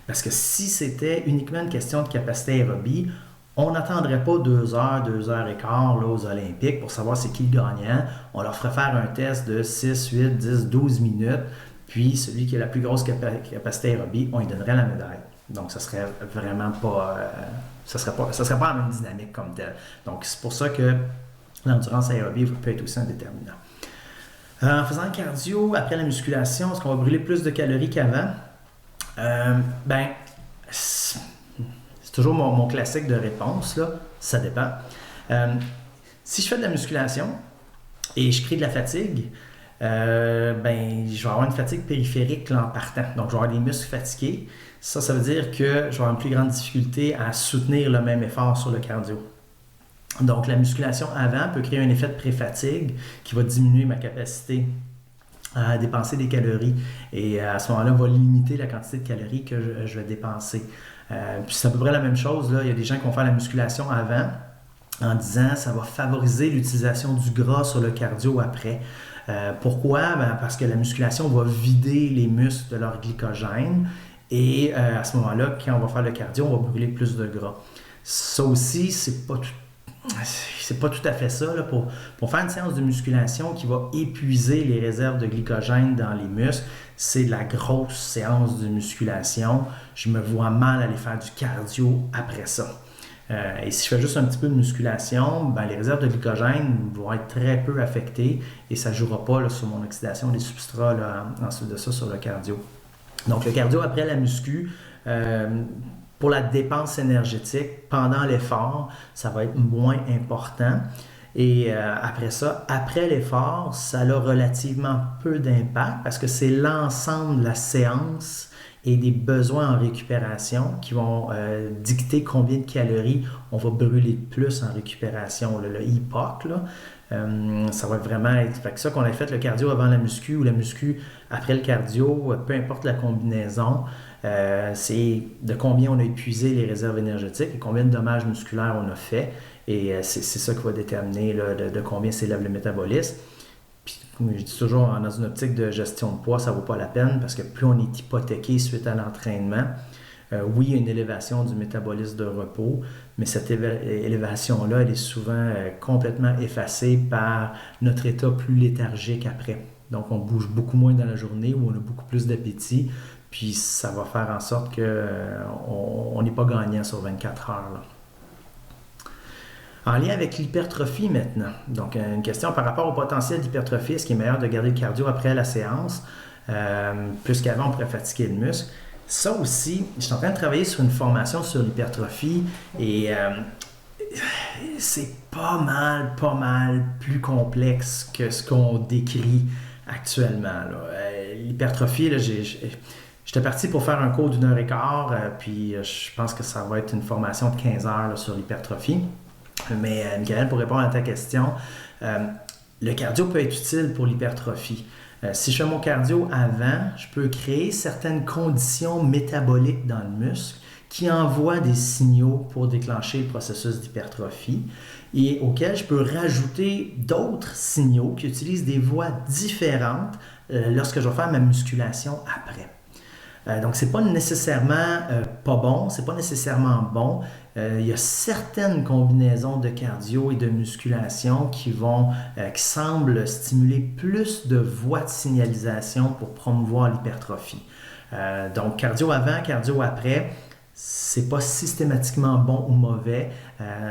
Parce que si c'était uniquement une question de capacité aérobie, on n'attendrait pas 2 heures, 2 heures et quart là, aux Olympiques pour savoir c'est qui le gagnant. On leur ferait faire un test de 6, 8, 10, 12 minutes. Puis celui qui a la plus grosse capacité aérobie, on lui donnerait la médaille. Donc ça serait vraiment pas... ça serait pas la même dynamique comme telle. Donc c'est pour ça que l'endurance aérobie peut être aussi un déterminant. En faisant le cardio, après la musculation, est-ce qu'on va brûler plus de calories qu'avant? Ben, c'est toujours mon classique de réponse, là. Ça dépend. Si je fais de la musculation et je crée de la fatigue, ben, je vais avoir une fatigue périphérique là, en partant. Donc, je vais avoir des muscles fatigués. Ça veut dire que je vais avoir une plus grande difficulté à soutenir le même effort sur le cardio. Donc, la musculation avant peut créer un effet de pré-fatigue qui va diminuer ma capacité à dépenser des calories et à ce moment-là, va limiter la quantité de calories que je vais dépenser. Puis c'est à peu près la même chose. Là. Il y a des gens qui vont faire la musculation avant en disant que ça va favoriser l'utilisation du gras sur le cardio après. Pourquoi? Ben, parce que la musculation va vider les muscles de leur glycogène et à ce moment-là, quand on va faire le cardio, on va brûler plus de gras. Ça aussi, c'est pas tout. c'est pas tout à fait ça. Là. Pour faire une séance de musculation qui va épuiser les réserves de glycogène dans les muscles, c'est de la grosse séance de musculation. Je me vois mal aller faire du cardio après ça. Et si je fais juste un petit peu de musculation, ben, les réserves de glycogène vont être très peu affectées et ça ne jouera pas là, sur mon oxydation des substrats là, ensuite de ça sur le cardio. Donc le cardio après la muscu, pour la dépense énergétique pendant l'effort, ça va être moins important. Et après ça, après l'effort, ça a relativement peu d'impact parce que c'est l'ensemble de la séance et des besoins en récupération qui vont dicter combien de calories on va brûler de plus en récupération. Le EPOC, là, ça va vraiment être... Fait que ça qu'on a fait le cardio avant la muscu ou la muscu après le cardio, peu importe la combinaison, c'est de combien on a épuisé les réserves énergétiques et combien de dommages musculaires on a fait. Et c'est ça qui va déterminer là, de combien s'élève le métabolisme. Puis, comme je dis toujours, dans une optique de gestion de poids, ça ne vaut pas la peine parce que plus on est hypothéqué suite à l'entraînement, oui, il y a une élévation du métabolisme de repos, mais cette élévation-là, elle est souvent complètement effacée par notre état plus léthargique après. Donc, on bouge beaucoup moins dans la journée ou on a beaucoup plus d'appétit, puis ça va faire en sorte qu'on n'est pas gagnant sur 24 heures. Là. En lien avec l'hypertrophie maintenant, donc une question par rapport au potentiel d'hypertrophie, est-ce qu'il est meilleur de garder le cardio après la séance, puisqu'avant on pourrait fatiguer le muscle? Ça aussi, je suis en train de travailler sur une formation sur l'hypertrophie et c'est pas mal plus complexe que ce qu'on décrit actuellement. Là. L'hypertrophie, là, j'étais parti pour faire un cours d'1h15, puis je pense que ça va être une formation de 15 heures là, sur l'hypertrophie. Mais Michael, pour répondre à ta question, le cardio peut être utile pour l'hypertrophie. Si je fais mon cardio avant, je peux créer certaines conditions métaboliques dans le muscle qui envoient des signaux pour déclencher le processus d'hypertrophie et auxquels je peux rajouter d'autres signaux qui utilisent des voies différentes lorsque je vais faire ma musculation après. Donc, c'est pas nécessairement pas bon, c'est pas nécessairement bon. Il y a certaines combinaisons de cardio et de musculation qui semblent stimuler plus de voies de signalisation pour promouvoir l'hypertrophie. Donc, cardio avant, cardio après, c'est pas systématiquement bon ou mauvais.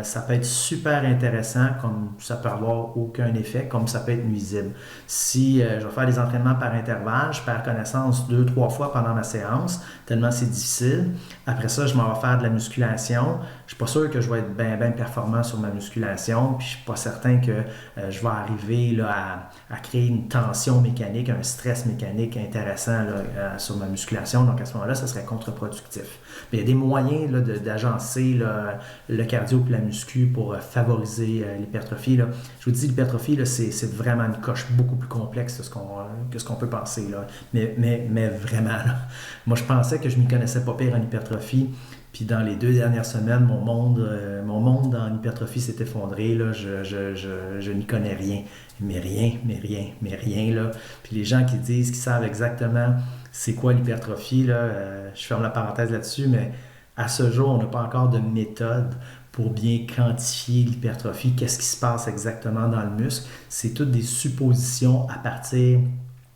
Ça peut être super intéressant, comme ça peut avoir aucun effet, comme ça peut être nuisible. Si je vais faire des entraînements par intervalle, je perds connaissance 2-3 fois pendant ma séance, tellement c'est difficile. Après ça, je m'en vais faire de la musculation. Je suis pas sûr que je vais être bien performant sur ma musculation, puis je suis pas certain que je vais arriver là, à créer une tension mécanique, un stress mécanique intéressant là, sur ma musculation. Donc à ce moment-là, ça serait contre-productif. Mais il y a des moyens là, d'agencer là, le cardio et la muscu pour favoriser l'hypertrophie. Là. Je vous dis, l'hypertrophie, là, c'est vraiment une coche beaucoup plus complexe que ce qu'on peut penser. Là. Mais vraiment, là. Moi, je pensais que je ne m'y connaissais pas pire en hypertrophie. Puis dans les 2 dernières semaines, mon monde en hypertrophie s'est effondré. Là. Je n'y connais rien. Mais rien. Là. Puis les gens qui disent qu'ils savent exactement c'est quoi l'hypertrophie, là, je ferme la parenthèse là-dessus, mais à ce jour, on n'a pas encore de méthode pour bien quantifier l'hypertrophie. Qu'est-ce qui se passe exactement dans le muscle? C'est toutes des suppositions à partir...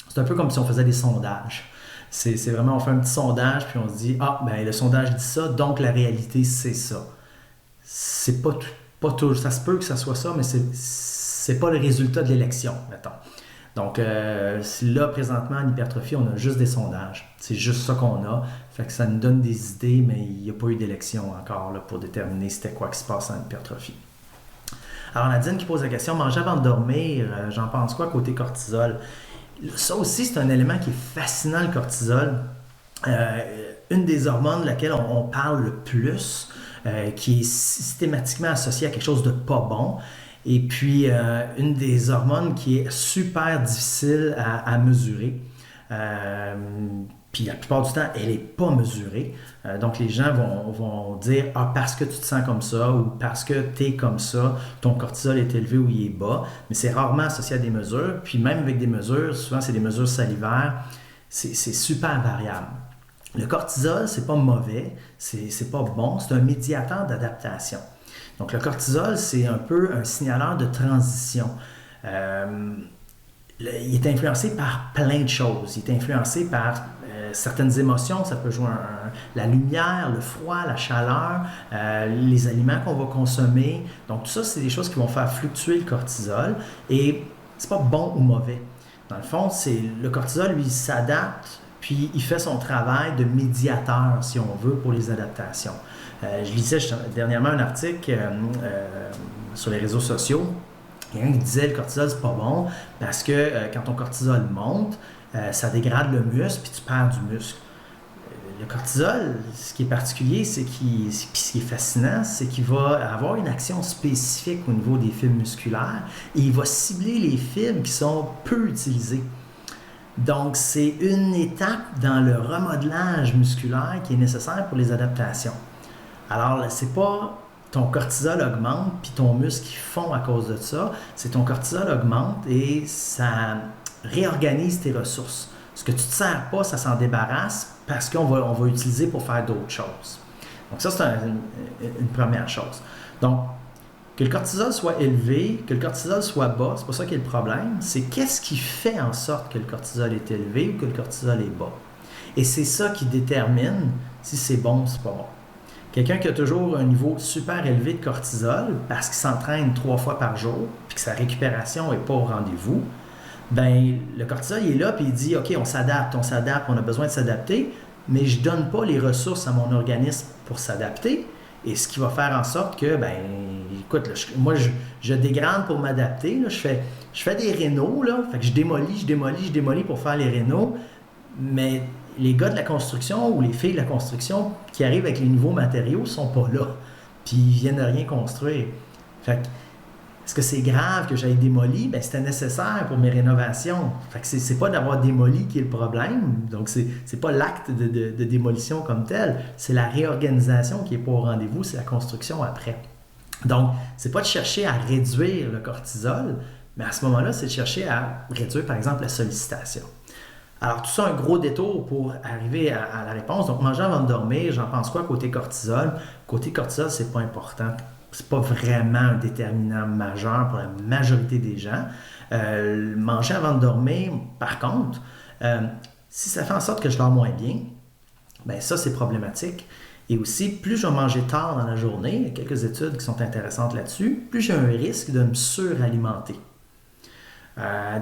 C'est un peu comme si on faisait des sondages. C'est vraiment, on fait un petit sondage, puis on se dit, ben le sondage dit ça, donc la réalité, c'est ça. C'est pas tout. Ça se peut que ça soit ça, mais c'est pas le résultat de l'élection, mettons. Donc là, présentement, en hypertrophie, on a juste des sondages. C'est juste ça qu'on a. Fait que ça nous donne des idées, mais il n'y a pas eu d'élection encore là, pour déterminer c'était quoi qui se passe en hypertrophie. Alors Nadine qui pose la question, manger avant de dormir, j'en pense quoi côté cortisol? Ça aussi, c'est un élément qui est fascinant, le cortisol. Une des hormones de laquelle on parle le plus, qui est systématiquement associée à quelque chose de pas bon. Et puis, une des hormones qui est super difficile à mesurer. Puis la plupart du temps, elle n'est pas mesurée. Donc les gens vont dire « Ah, parce que tu te sens comme ça » ou « parce que tu es comme ça, ton cortisol est élevé ou il est bas ». Mais c'est rarement associé à des mesures. Puis même avec des mesures, souvent c'est des mesures salivaires, c'est super variable. Le cortisol, c'est pas mauvais, c'est pas bon, c'est un médiateur d'adaptation. Donc le cortisol, c'est un peu un signaleur de transition. Il est influencé par plein de choses. Il est influencé par certaines émotions, ça peut jouer la lumière, le froid, la chaleur, les aliments qu'on va consommer. Donc tout ça, c'est des choses qui vont faire fluctuer le cortisol et c'est pas bon ou mauvais. Dans le fond, le cortisol, lui, il s'adapte, puis il fait son travail de médiateur, si on veut, pour les adaptations. Je lisais dernièrement un article sur les réseaux sociaux. Quelqu'un qui disait que le cortisol, c'est pas bon parce que quand ton cortisol monte, ça dégrade le muscle puis tu perds du muscle. Le cortisol, ce qui est particulier, puis ce qui est fascinant, c'est qu'il va avoir une action spécifique au niveau des fibres musculaires et il va cibler les fibres qui sont peu utilisées. Donc, c'est une étape dans le remodelage musculaire qui est nécessaire pour les adaptations. Alors, c'est pas ton cortisol augmente puis ton muscle qui fond à cause de ça, c'est ton cortisol augmente et ça réorganise tes ressources. Ce que tu ne te sers pas, ça s'en débarrasse parce qu'on va utiliser pour faire d'autres choses. Donc ça, c'est une première chose. Donc, que le cortisol soit élevé, que le cortisol soit bas, c'est pas ça qui est le problème, c'est qu'est-ce qui fait en sorte que le cortisol est élevé ou que le cortisol est bas. Et c'est ça qui détermine si c'est bon ou c'est pas bon. Quelqu'un qui a toujours un niveau super élevé de cortisol parce qu'il s'entraîne 3 fois par jour puis que sa récupération n'est pas au rendez-vous, ben le cortisol il est là puis il dit OK, on s'adapte, on a besoin de s'adapter, mais je ne donne pas les ressources à mon organisme pour s'adapter. Et ce qui va faire en sorte que, ben, écoute, là, moi je dégrade pour m'adapter. Là, je fais des rénaux, là, fait que je démolis pour faire les rénaux, mais les gars de la construction ou les filles de la construction qui arrivent avec les nouveaux matériaux ne sont pas là. Puis ils viennent de rien construire. Fait que, est-ce que c'est grave que j'aille démolir? Bien, c'était nécessaire pour mes rénovations. Fait que c'est pas d'avoir démoli qui est le problème. Donc, c'est pas l'acte de démolition comme tel. C'est la réorganisation qui est pas au rendez-vous. C'est la construction après. Donc, c'est pas de chercher à réduire le cortisol, mais à ce moment-là, c'est de chercher à réduire, par exemple, la sollicitation. Alors, tout ça, un gros détour pour arriver à la réponse. Donc, manger avant de dormir, j'en pense quoi côté cortisol? Côté cortisol, c'est pas important. C'est pas vraiment un déterminant majeur pour la majorité des gens. Manger avant de dormir, par contre, si ça fait en sorte que je dors moins bien, bien ça, c'est problématique. Et aussi, plus je vais manger tard dans la journée, il y a quelques études qui sont intéressantes là-dessus, plus j'ai un risque de me suralimenter.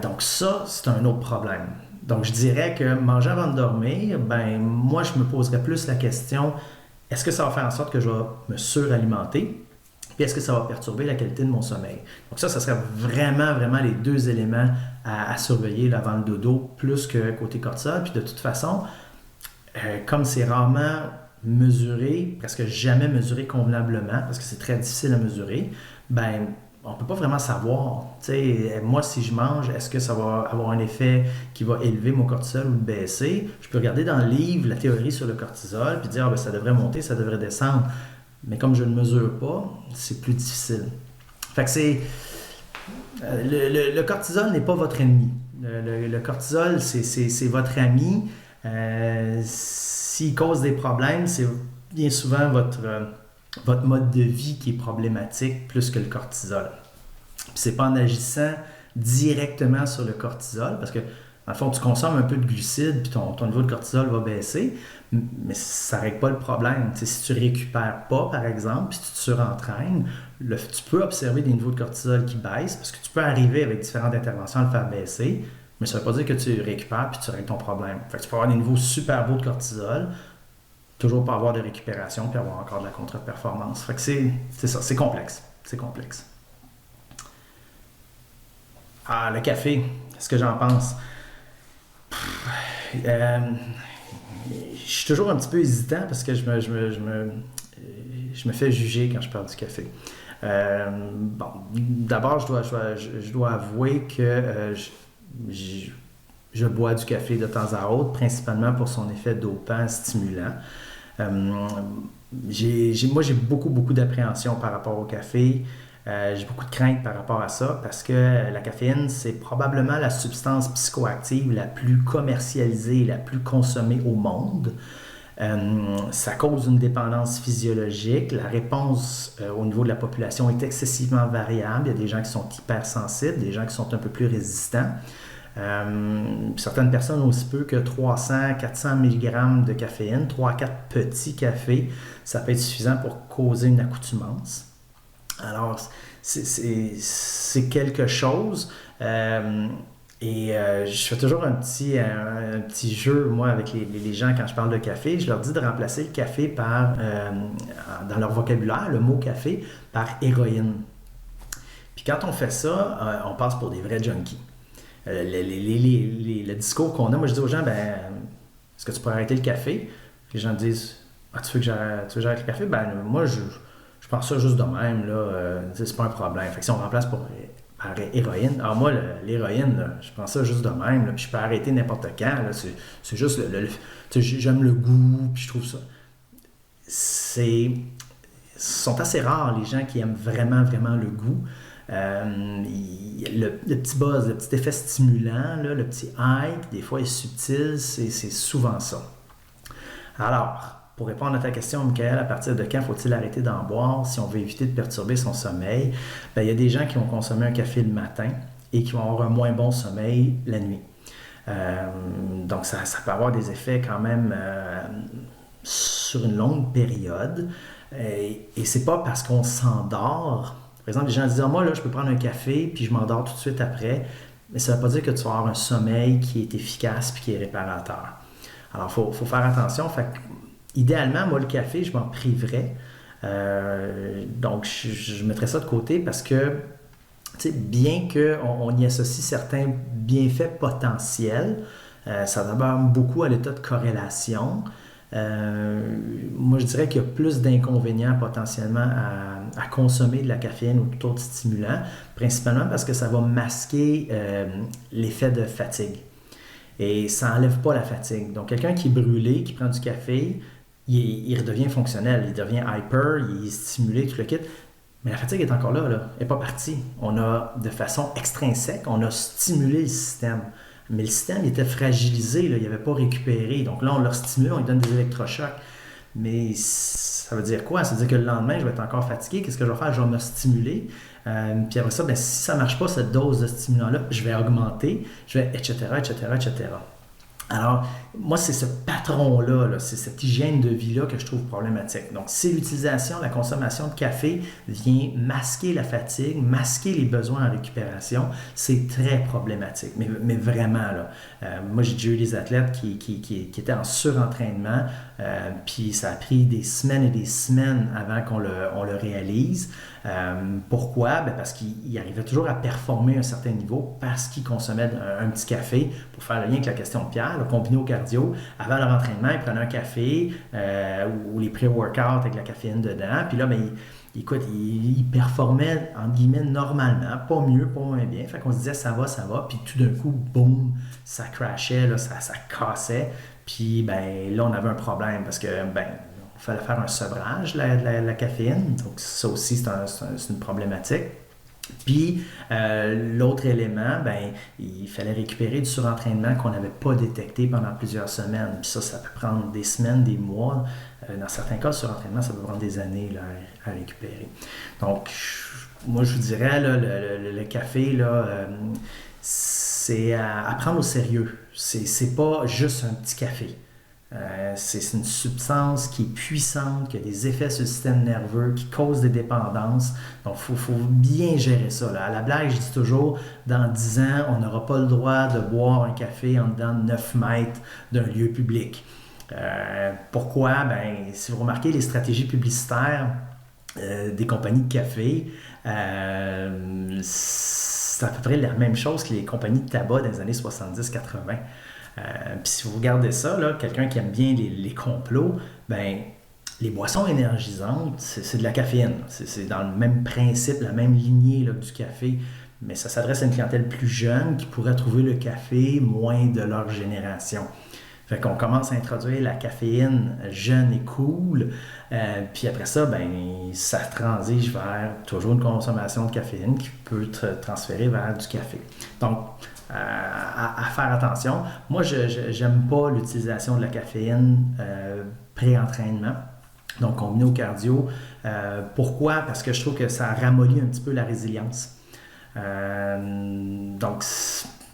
Donc ça, c'est un autre problème. Donc je dirais que manger avant de dormir, ben moi je me poserais plus la question, est-ce que ça va faire en sorte que je vais me suralimenter? Puis est-ce que ça va perturber la qualité de mon sommeil? Donc ça serait vraiment, vraiment les deux éléments à surveiller là, avant le dodo, plus que côté cortisol. Puis de toute façon, comme c'est rarement mesuré, presque jamais mesuré convenablement, parce que c'est très difficile à mesurer, ben on ne peut pas vraiment savoir. T'sais, moi, si je mange, est-ce que ça va avoir un effet qui va élever mon cortisol ou le baisser? Je peux regarder dans le livre la théorie sur le cortisol, puis dire, ça devrait monter, ça devrait descendre. Mais comme je ne le mesure pas, c'est plus difficile. Fait que le cortisol n'est pas votre ennemi. Le cortisol, c'est votre ami. S'il cause des problèmes, c'est bien souvent votre mode de vie qui est problématique plus que le cortisol. Puis c'est pas en agissant directement sur le cortisol, parce que dans le fond, tu consommes un peu de glucides, puis ton niveau de cortisol va baisser, mais ça ne règle pas le problème. T'sais, si tu ne récupères pas, par exemple, puis si tu te surentraînes, tu peux observer des niveaux de cortisol qui baissent, parce que tu peux arriver avec différentes interventions à le faire baisser, mais ça ne veut pas dire que tu récupères puis tu règles ton problème. Fait que tu peux avoir des niveaux super beaux de cortisol, toujours pas avoir de récupération, puis avoir encore de la contre-performance. Fait que c'est ça, c'est complexe. C'est complexe. Ah, le café, qu'est-ce que j'en pense? Je suis toujours un petit peu hésitant parce que je me fais juger quand je parle du café. Bon, d'abord, je dois avouer que je bois du café de temps à autre, principalement pour son effet dopant, stimulant. Moi, j'ai beaucoup d'appréhension par rapport au café. J'ai beaucoup de crainte par rapport à ça parce que la caféine, c'est probablement la substance psychoactive la plus commercialisée et la plus consommée au monde. Ça cause une dépendance physiologique. La réponse au niveau de la population est excessivement variable. Il y a des gens qui sont hypersensibles, des gens qui sont un peu plus résistants. Certaines personnes aussi peu que 300-400 mg de caféine, 3-4 petits cafés, ça peut être suffisant pour causer une accoutumance. Alors, c'est quelque chose. Je fais toujours un petit jeu, moi, avec les gens quand je parle de café. Je leur dis de remplacer le café dans leur vocabulaire, le mot café, par héroïne. Puis quand on fait ça, on passe pour des vrais junkies. Le discours qu'on a, moi je dis aux gens, est-ce que tu pourrais arrêter le café? Les gens disent, tu veux que j'arrête le café? Moi, je pense ça juste de même, là, c'est pas un problème. Fait que si on remplace par héroïne, alors moi, l'héroïne, là, je prends ça juste de même, là, puis je peux arrêter n'importe quand, là, c'est juste, j'aime le goût, puis je trouve ça. Ce sont assez rares les gens qui aiment vraiment, vraiment le goût. Le petit buzz, le petit effet stimulant, là, le petit hype, des fois est subtil, c'est souvent ça. Alors, pour répondre à ta question, Michael, à partir de quand faut-il arrêter d'en boire si on veut éviter de perturber son sommeil? Il y a des gens qui vont consommer un café le matin et qui vont avoir un moins bon sommeil la nuit. Donc, ça peut avoir des effets quand même sur une longue période. Et c'est pas parce qu'on s'endort. Par exemple, les gens disent, moi, là, je peux prendre un café puis je m'endors tout de suite après. Mais ça ne veut pas dire que tu vas avoir un sommeil qui est efficace et qui est réparateur. Alors, il faut faire attention. Idéalement, moi, le café, je m'en priverais. Donc, je mettrais ça de côté parce que, bien qu'on y associe certains bienfaits potentiels, ça demeure beaucoup à l'état de corrélation. Moi, je dirais qu'il y a plus d'inconvénients potentiellement à consommer de la caféine ou tout autre stimulant, principalement parce que ça va masquer l'effet de fatigue. Et ça n'enlève pas la fatigue. Donc, quelqu'un qui est brûlé, qui prend du café, il redevient fonctionnel, il devient hyper, il est stimulé, tout le kit. Mais la fatigue est encore là, elle n'est pas partie. On a, de façon extrinsèque, on a stimulé le système. Mais le système il était fragilisé, là, il n'avait pas récupéré. Donc là, on l'a stimulé, on lui donne des électrochocs. Mais ça veut dire quoi? Ça veut dire que le lendemain, je vais être encore fatigué. Qu'est-ce que je vais faire? Je vais me stimuler. Puis après ça, si ça ne marche pas, cette dose de stimulant-là, je vais augmenter, etc., etc., etc. Alors, moi, c'est ce patron-là, c'est cette hygiène de vie-là que je trouve problématique. Donc, si l'utilisation, la consommation de café vient masquer la fatigue, masquer les besoins en récupération, c'est très problématique. Mais vraiment, là, moi, j'ai déjà eu des athlètes qui étaient en surentraînement, puis ça a pris des semaines et des semaines avant qu'on le réalise. Pourquoi? Parce qu'ils arrivaient toujours à performer à un certain niveau parce qu'ils consommaient un petit café pour faire le lien avec la question de Pierre, combiné au cardio. Avant leur entraînement, ils prenaient un café ou les pré-workouts avec la caféine dedans. Puis là, ils performaient, entre guillemets, normalement, pas mieux, pas moins bien. Fait qu'on se disait, ça va. Puis tout d'un coup, boum, ça crashait, là, ça cassait. Puis là, on avait un problème parce que, il fallait faire un sevrage de la caféine. Donc, ça aussi, c'est une problématique. Puis, l'autre élément, il fallait récupérer du surentraînement qu'on n'avait pas détecté pendant plusieurs semaines. Puis ça peut prendre des semaines, des mois. Dans certains cas, le surentraînement, ça peut prendre des années là, à récupérer. Donc, moi, je vous dirais, là, le café, là, c'est à prendre au sérieux. C'est pas juste un petit café. C'est une substance qui est puissante, qui a des effets sur le système nerveux, qui cause des dépendances. Donc, il faut bien gérer ça. Là. À la blague, je dis toujours, dans 10 ans, on n'aura pas le droit de boire un café en dedans de 9 mètres d'un lieu public. Pourquoi? Si vous remarquez les stratégies publicitaires des compagnies de café, c'est à peu près la même chose que les compagnies de tabac dans les années 70-80. Puis si vous regardez ça, là, quelqu'un qui aime bien les complots, les boissons énergisantes, c'est de la caféine. C'est dans le même principe, la même lignée là, du café, mais ça s'adresse à une clientèle plus jeune qui pourrait trouver le café moins de leur génération. Fait qu'on commence à introduire la caféine jeune et cool, puis après ça, ça transige vers toujours une consommation de caféine qui peut transférer vers du café. Donc, à faire attention. Moi, je n'aime pas l'utilisation de la caféine pré-entraînement. Donc, combiné au cardio. Pourquoi? Parce que je trouve que ça ramollit un petit peu la résilience. Donc,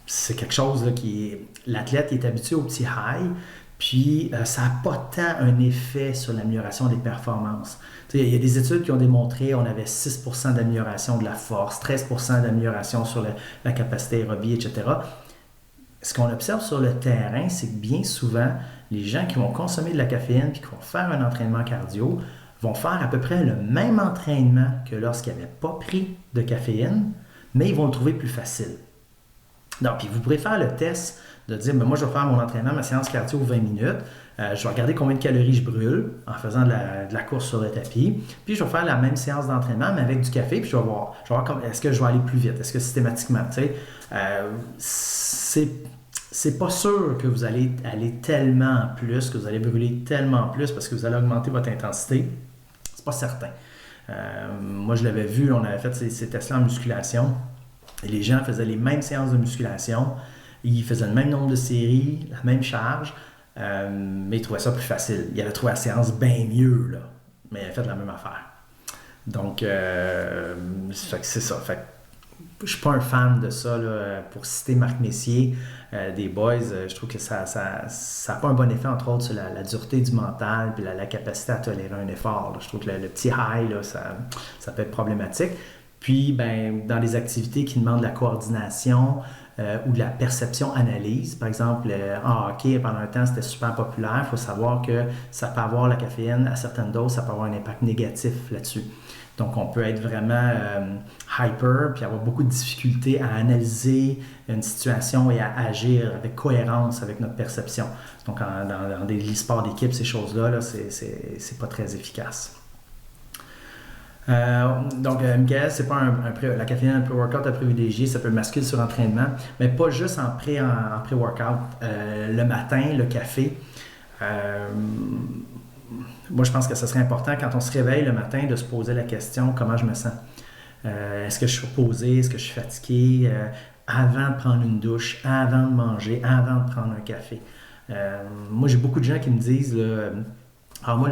c'est quelque chose là, l'athlète est habitué au petit high, puis ça n'a pas tant un effet sur l'amélioration des performances. Il y a des études qui ont démontré qu'on avait 6% d'amélioration de la force, 13% d'amélioration sur la capacité aérobie, etc. Ce qu'on observe sur le terrain, c'est que bien souvent, les gens qui vont consommer de la caféine et qui vont faire un entraînement cardio vont faire à peu près le même entraînement que lorsqu'ils n'avaient pas pris de caféine, mais ils vont le trouver plus facile. Donc, puis vous pourrez faire le test de dire, moi je vais faire mon entraînement, ma séance cardio 20 minutes, je vais regarder combien de calories je brûle en faisant de la course sur le tapis, puis je vais faire la même séance d'entraînement, mais avec du café, puis je vais voir est-ce que je vais aller plus vite, est-ce que systématiquement, tu sais, c'est pas sûr que vous allez aller tellement plus, que vous allez brûler tellement plus parce que vous allez augmenter votre intensité, c'est pas certain. Moi je l'avais vu, on avait fait ces tests-là en musculation, et les gens faisaient les mêmes séances de musculation, ils faisaient le même nombre de séries, la même charge, mais ils trouvaient ça plus facile. Ils avaient trouvé la séance bien mieux, là, mais ils avaient fait la même affaire. Donc, c'est ça. Fait que je suis pas un fan de ça, là. Pour citer Marc Messier, des boys, je trouve que ça n'a pas un bon effet, entre autres, sur la dureté du mental et la capacité à tolérer un effort, là. Je trouve que le petit high, là, ça peut être problématique. Puis, dans les activités qui demandent de la coordination ou de la perception-analyse, par exemple, en hockey, pendant un temps, c'était super populaire. Il faut savoir que ça peut avoir la caféine à certaines doses, ça peut avoir un impact négatif là-dessus. Donc, on peut être vraiment hyper, puis avoir beaucoup de difficultés à analyser une situation et à agir avec cohérence avec notre perception. Donc, dans des sports d'équipe, ces choses-là, là, c'est pas très efficace. Donc, Michael, c'est pas la caféine, un pré-workout à privilégier, ça peut masquer le surentraînement, mais pas juste en pré-workout. Le matin, le café, moi je pense que ce serait important quand on se réveille le matin de se poser la question comment je me sens. Est-ce que je suis reposé, est-ce que je suis fatigué, avant de prendre une douche, avant de manger, avant de prendre un café. Moi j'ai beaucoup de gens qui me disent là, moi,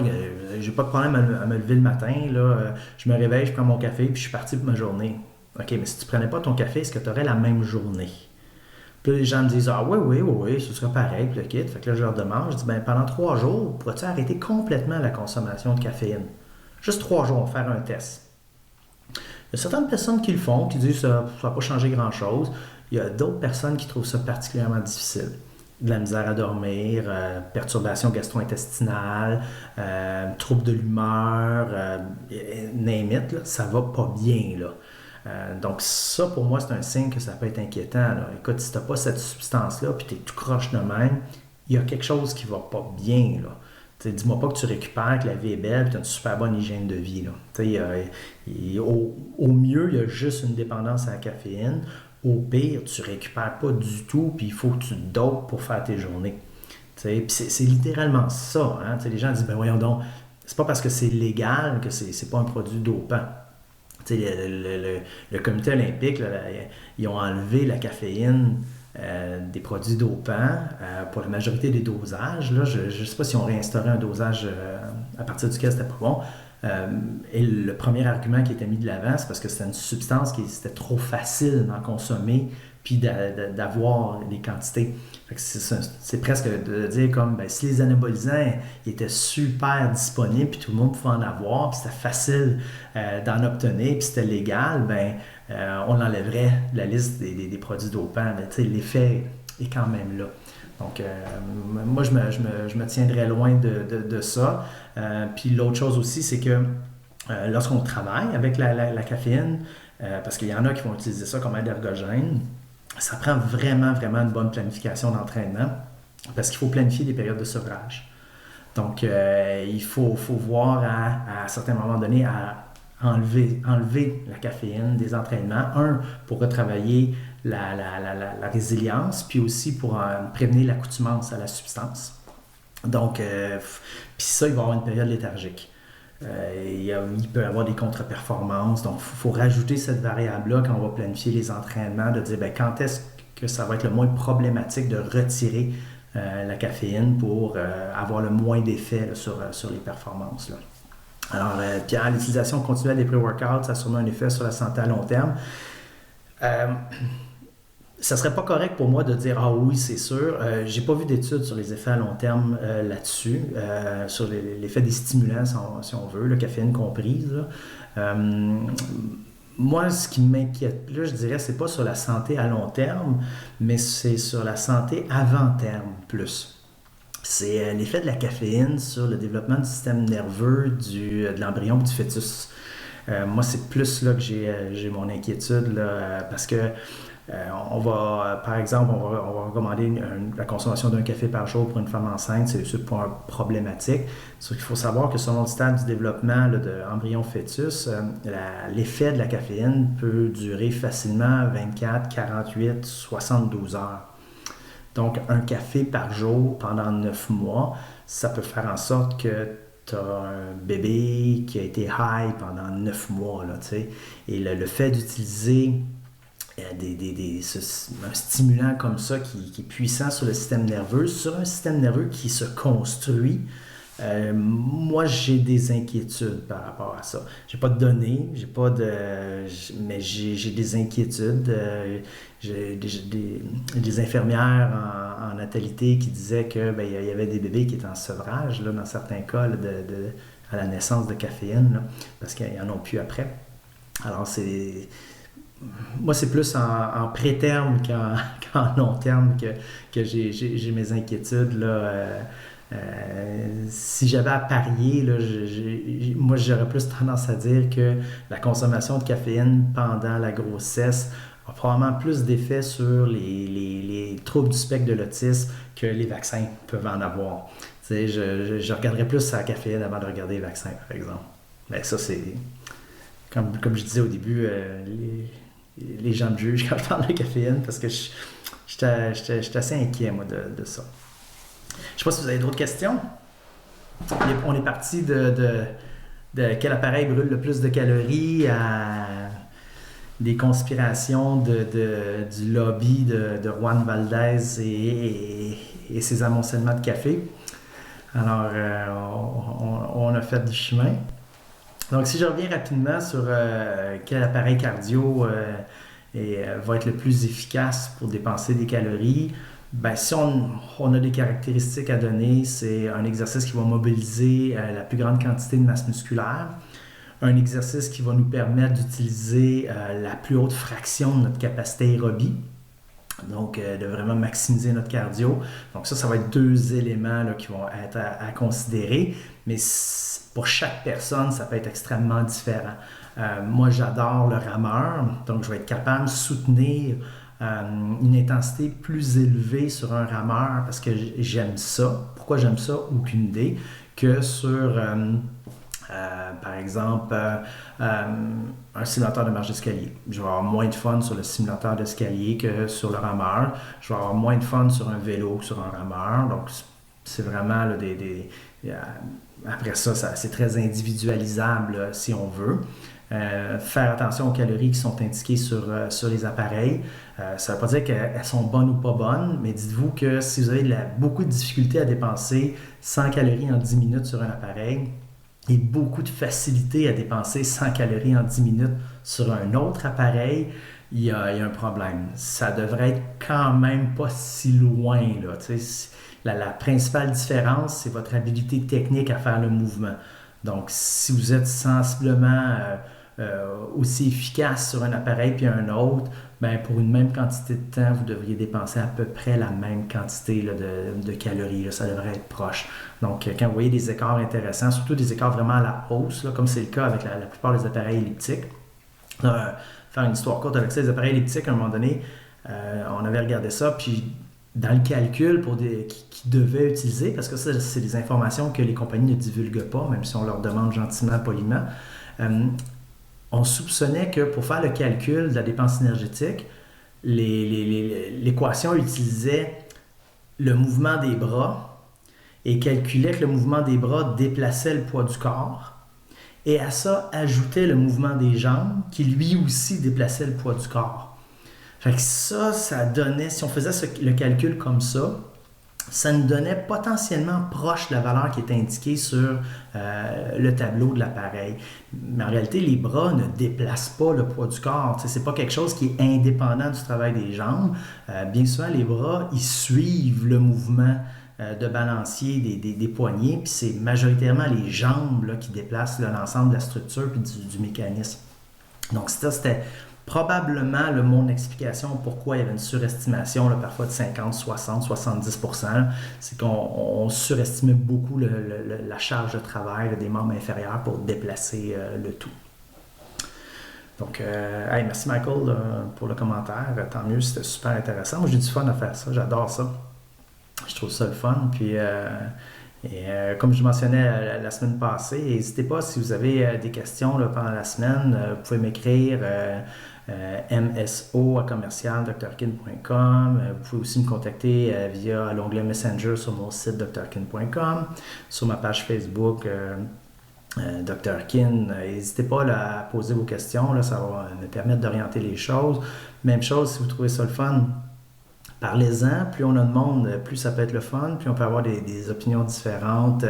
j'ai pas de problème à me lever le matin. Là, je me réveille, je prends mon café, puis je suis parti pour ma journée. OK, mais si tu prenais pas ton café, est-ce que tu aurais la même journée? Puis là, les gens me disent, oui, ce serait pareil, puis le kit. Fait que là, je leur demande, je dis, pendant 3 jours, pourrais-tu arrêter complètement la consommation de caféine? Juste 3 jours, faire un test. Il y a certaines personnes qui le font, qui disent, ça va pas changer grand-chose. Il y a d'autres personnes qui trouvent ça particulièrement difficile. De la misère à dormir, perturbations gastro-intestinales, troubles de l'humeur, name it, là, ça va pas bien. Là. Donc ça, pour moi, c'est un signe que ça peut être inquiétant. Là. Écoute, si tu n'as pas cette substance-là, puis tu es tout croche de même, il y a quelque chose qui va pas bien. Là. Dis-moi pas que tu récupères, que la vie est belle, que tu as une super bonne hygiène de vie. Là. Au mieux, il y a juste une dépendance à la caféine. Au pire, tu ne récupères pas du tout, puis il faut que tu te dopes pour faire tes journées. Puis c'est littéralement ça. Hein? Les gens disent, voyons donc, c'est pas parce que c'est légal que c'est pas un produit dopant. Le comité olympique, là, ils ont enlevé la caféine des produits dopants pour la majorité des dosages. Là, je ne sais pas si on réinstaurait un dosage à partir duquel c'était pas bon. Et le premier argument qui était mis de l'avant, c'est parce que c'était une substance qui c'était trop facile d'en consommer puis d'avoir les quantités. Fait que c'est presque de dire comme si les anabolisants ils étaient super disponibles puis tout le monde pouvait en avoir puis c'était facile d'en obtenir puis c'était légal, on l'enlèverait de la liste des produits dopants. Mais l'effet est quand même là. Donc, moi, je me tiendrais loin de ça. Puis l'autre chose aussi, c'est que lorsqu'on travaille avec la caféine, parce qu'il y en a qui vont utiliser ça comme aide ergogène, ça prend vraiment, vraiment une bonne planification d'entraînement parce qu'il faut planifier des périodes de sevrage. Donc, il faut voir à certains moments donnés à enlever la caféine des entraînements. Pour retravailler la résilience, puis aussi pour prévenir l'accoutumance à la substance. Donc, puis ça, il va y avoir une période léthargique. Il peut y avoir des contre-performances. Donc, il faut rajouter cette variable-là quand on va planifier les entraînements, de dire quand est-ce que ça va être le moins problématique de retirer la caféine pour avoir le moins d'effet là, sur les performances. Là. Alors, Pierre, l'utilisation continuelle des pré-workouts, ça a sûrement un effet sur la santé à long terme. Ça serait pas correct pour moi de dire ah oui c'est sûr. J'ai pas vu d'études sur les effets à long terme là-dessus, sur l'effet des stimulants si on veut, la caféine comprise. Là. Moi, ce qui m'inquiète plus, je dirais, c'est pas sur la santé à long terme, mais c'est sur la santé avant terme plus. C'est l'effet de la caféine sur le développement du système nerveux de l'embryon et du fœtus. Moi, c'est plus là que j'ai mon inquiétude, là, parce que on va, par exemple, on va recommander la consommation d'un café par jour pour une femme enceinte, c'est pas problématique. Sauf qu'il faut savoir que selon le stade du développement là, de embryon-fœtus, l'effet de la caféine peut durer facilement 24, 48, 72 heures. Donc, un café par jour pendant 9 mois, ça peut faire en sorte que tu as un bébé qui a été high pendant 9 mois. Là, et le fait d'utiliser un stimulant comme ça qui est puissant sur le système nerveux, sur un système nerveux qui se construit, moi j'ai des inquiétudes par rapport à ça. J'ai pas de données, mais j'ai des inquiétudes. J'ai des infirmières en natalité qui disaient que il y avait des bébés qui étaient en sevrage là, dans certains cas là, à la naissance de caféine là, parce qu'ils n'en ont plus après. Alors moi, c'est plus en pré-terme qu'en long terme que j'ai mes inquiétudes. Là. Si j'avais à parier, là, moi, j'aurais plus tendance à dire que la consommation de caféine pendant la grossesse a probablement plus d'effet sur les troubles du spectre de l'autisme que les vaccins peuvent en avoir. Je regarderais plus la caféine avant de regarder les vaccins, par exemple. Mais ça, c'est... Comme je disais au début, les gens me jugent quand je parle de caféine parce que j'étais assez inquiet, moi, de ça. Je sais pas si vous avez d'autres questions. On est parti de quel appareil brûle le plus de calories à des conspirations du lobby de Juan Valdez et ses amoncellements de café. Alors, on a fait du chemin. Donc, si je reviens rapidement sur quel appareil cardio va être le plus efficace pour dépenser des calories, si on a des caractéristiques à donner, c'est un exercice qui va mobiliser la plus grande quantité de masse musculaire, un exercice qui va nous permettre d'utiliser la plus haute fraction de notre capacité aérobie, donc de vraiment maximiser notre cardio. Donc ça va être deux éléments là, qui vont être à considérer, mais pour chaque personne, ça peut être extrêmement différent. Moi, j'adore le rameur, donc je vais être capable de soutenir une intensité plus élevée sur un rameur parce que j'aime ça. Pourquoi j'aime ça? Aucune idée. Que sur, par exemple, un simulateur de marche d'escalier. Je vais avoir moins de fun sur le simulateur d'escalier que sur le rameur. Je vais avoir moins de fun sur un vélo que sur un rameur. Donc, c'est vraiment là, après ça, c'est très individualisable là, si on veut. Faire attention aux calories qui sont indiquées sur les appareils. Ça ne veut pas dire qu'elles sont bonnes ou pas bonnes, mais dites-vous que si vous avez beaucoup de difficultés à dépenser 100 calories en 10 minutes sur un appareil et beaucoup de facilité à dépenser 100 calories en 10 minutes sur un autre appareil, il y a un problème. Ça devrait être quand même pas si loin. Là, la principale différence, c'est votre habilité technique à faire le mouvement. Donc, si vous êtes sensiblement aussi efficace sur un appareil puis un autre, pour une même quantité de temps, vous devriez dépenser à peu près la même quantité là, de calories. Là, ça devrait être proche. Donc, quand vous voyez des écarts intéressants, surtout des écarts vraiment à la hausse, là, comme c'est le cas avec la plupart des appareils elliptiques, faire une histoire courte avec ça, les appareils elliptiques, à un moment donné, on avait regardé ça, puis dans le calcul qui devaient utiliser, parce que ça, c'est des informations que les compagnies ne divulguent pas, même si on leur demande gentiment, poliment, on soupçonnait que pour faire le calcul de la dépense énergétique, l'équation utilisait le mouvement des bras et calculait que le mouvement des bras déplaçait le poids du corps, et à ça ajoutait le mouvement des jambes qui lui aussi déplaçait le poids du corps. Fait que ça donnait, si on faisait le calcul comme ça, ça nous donnait potentiellement proche de la valeur qui était indiquée sur le tableau de l'appareil. Mais en réalité, les bras ne déplacent pas le poids du corps. Ce n'est pas quelque chose qui est indépendant du travail des jambes. Bien souvent, les bras, ils suivent le mouvement de balancier des poignets, puis c'est majoritairement les jambes là, qui déplacent l'ensemble de la structure puis du mécanisme. Donc ça, c'était probablement mon explication pourquoi il y avait une surestimation, là, parfois de 50, 60, 70%. C'est qu'on surestimait beaucoup la charge de travail là, des membres inférieurs pour déplacer le tout. Donc, hey, merci Michael pour le commentaire. Tant mieux, c'était super intéressant. Moi, j'ai du fun à faire ça. J'adore ça. Je trouve ça le fun. Puis, comme je mentionnais la semaine passée, n'hésitez pas si vous avez des questions là, pendant la semaine, vous pouvez m'écrire mso@drkin.com. Vous pouvez aussi me contacter via l'onglet Messenger sur mon site drkin.com, sur ma page Facebook Dr. Kin. N'hésitez pas là, à poser vos questions, là, ça va me permettre d'orienter les choses. Même chose, si vous trouvez ça le fun, parlez-en, plus on a de monde, plus ça peut être le fun, plus on peut avoir des opinions différentes,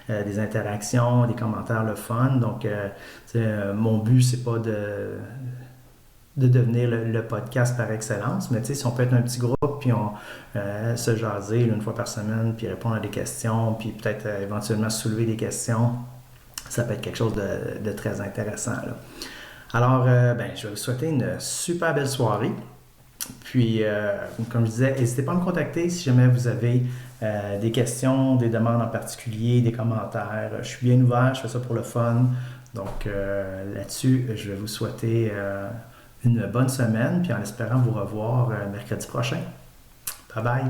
des interactions, des commentaires le fun. Donc, mon but, c'est pas de devenir le podcast par excellence, mais si on peut être un petit groupe, puis on se jaser une fois par semaine, puis répondre à des questions, puis peut-être éventuellement soulever des questions, ça peut être quelque chose de très intéressant. Là. Alors, je vais vous souhaiter une super belle soirée. Puis, comme je disais, n'hésitez pas à me contacter si jamais vous avez des questions, des demandes en particulier, des commentaires. Je suis bien ouvert, je fais ça pour le fun. Donc, là-dessus, je vais vous souhaiter une bonne semaine, puis en espérant vous revoir mercredi prochain. Bye bye!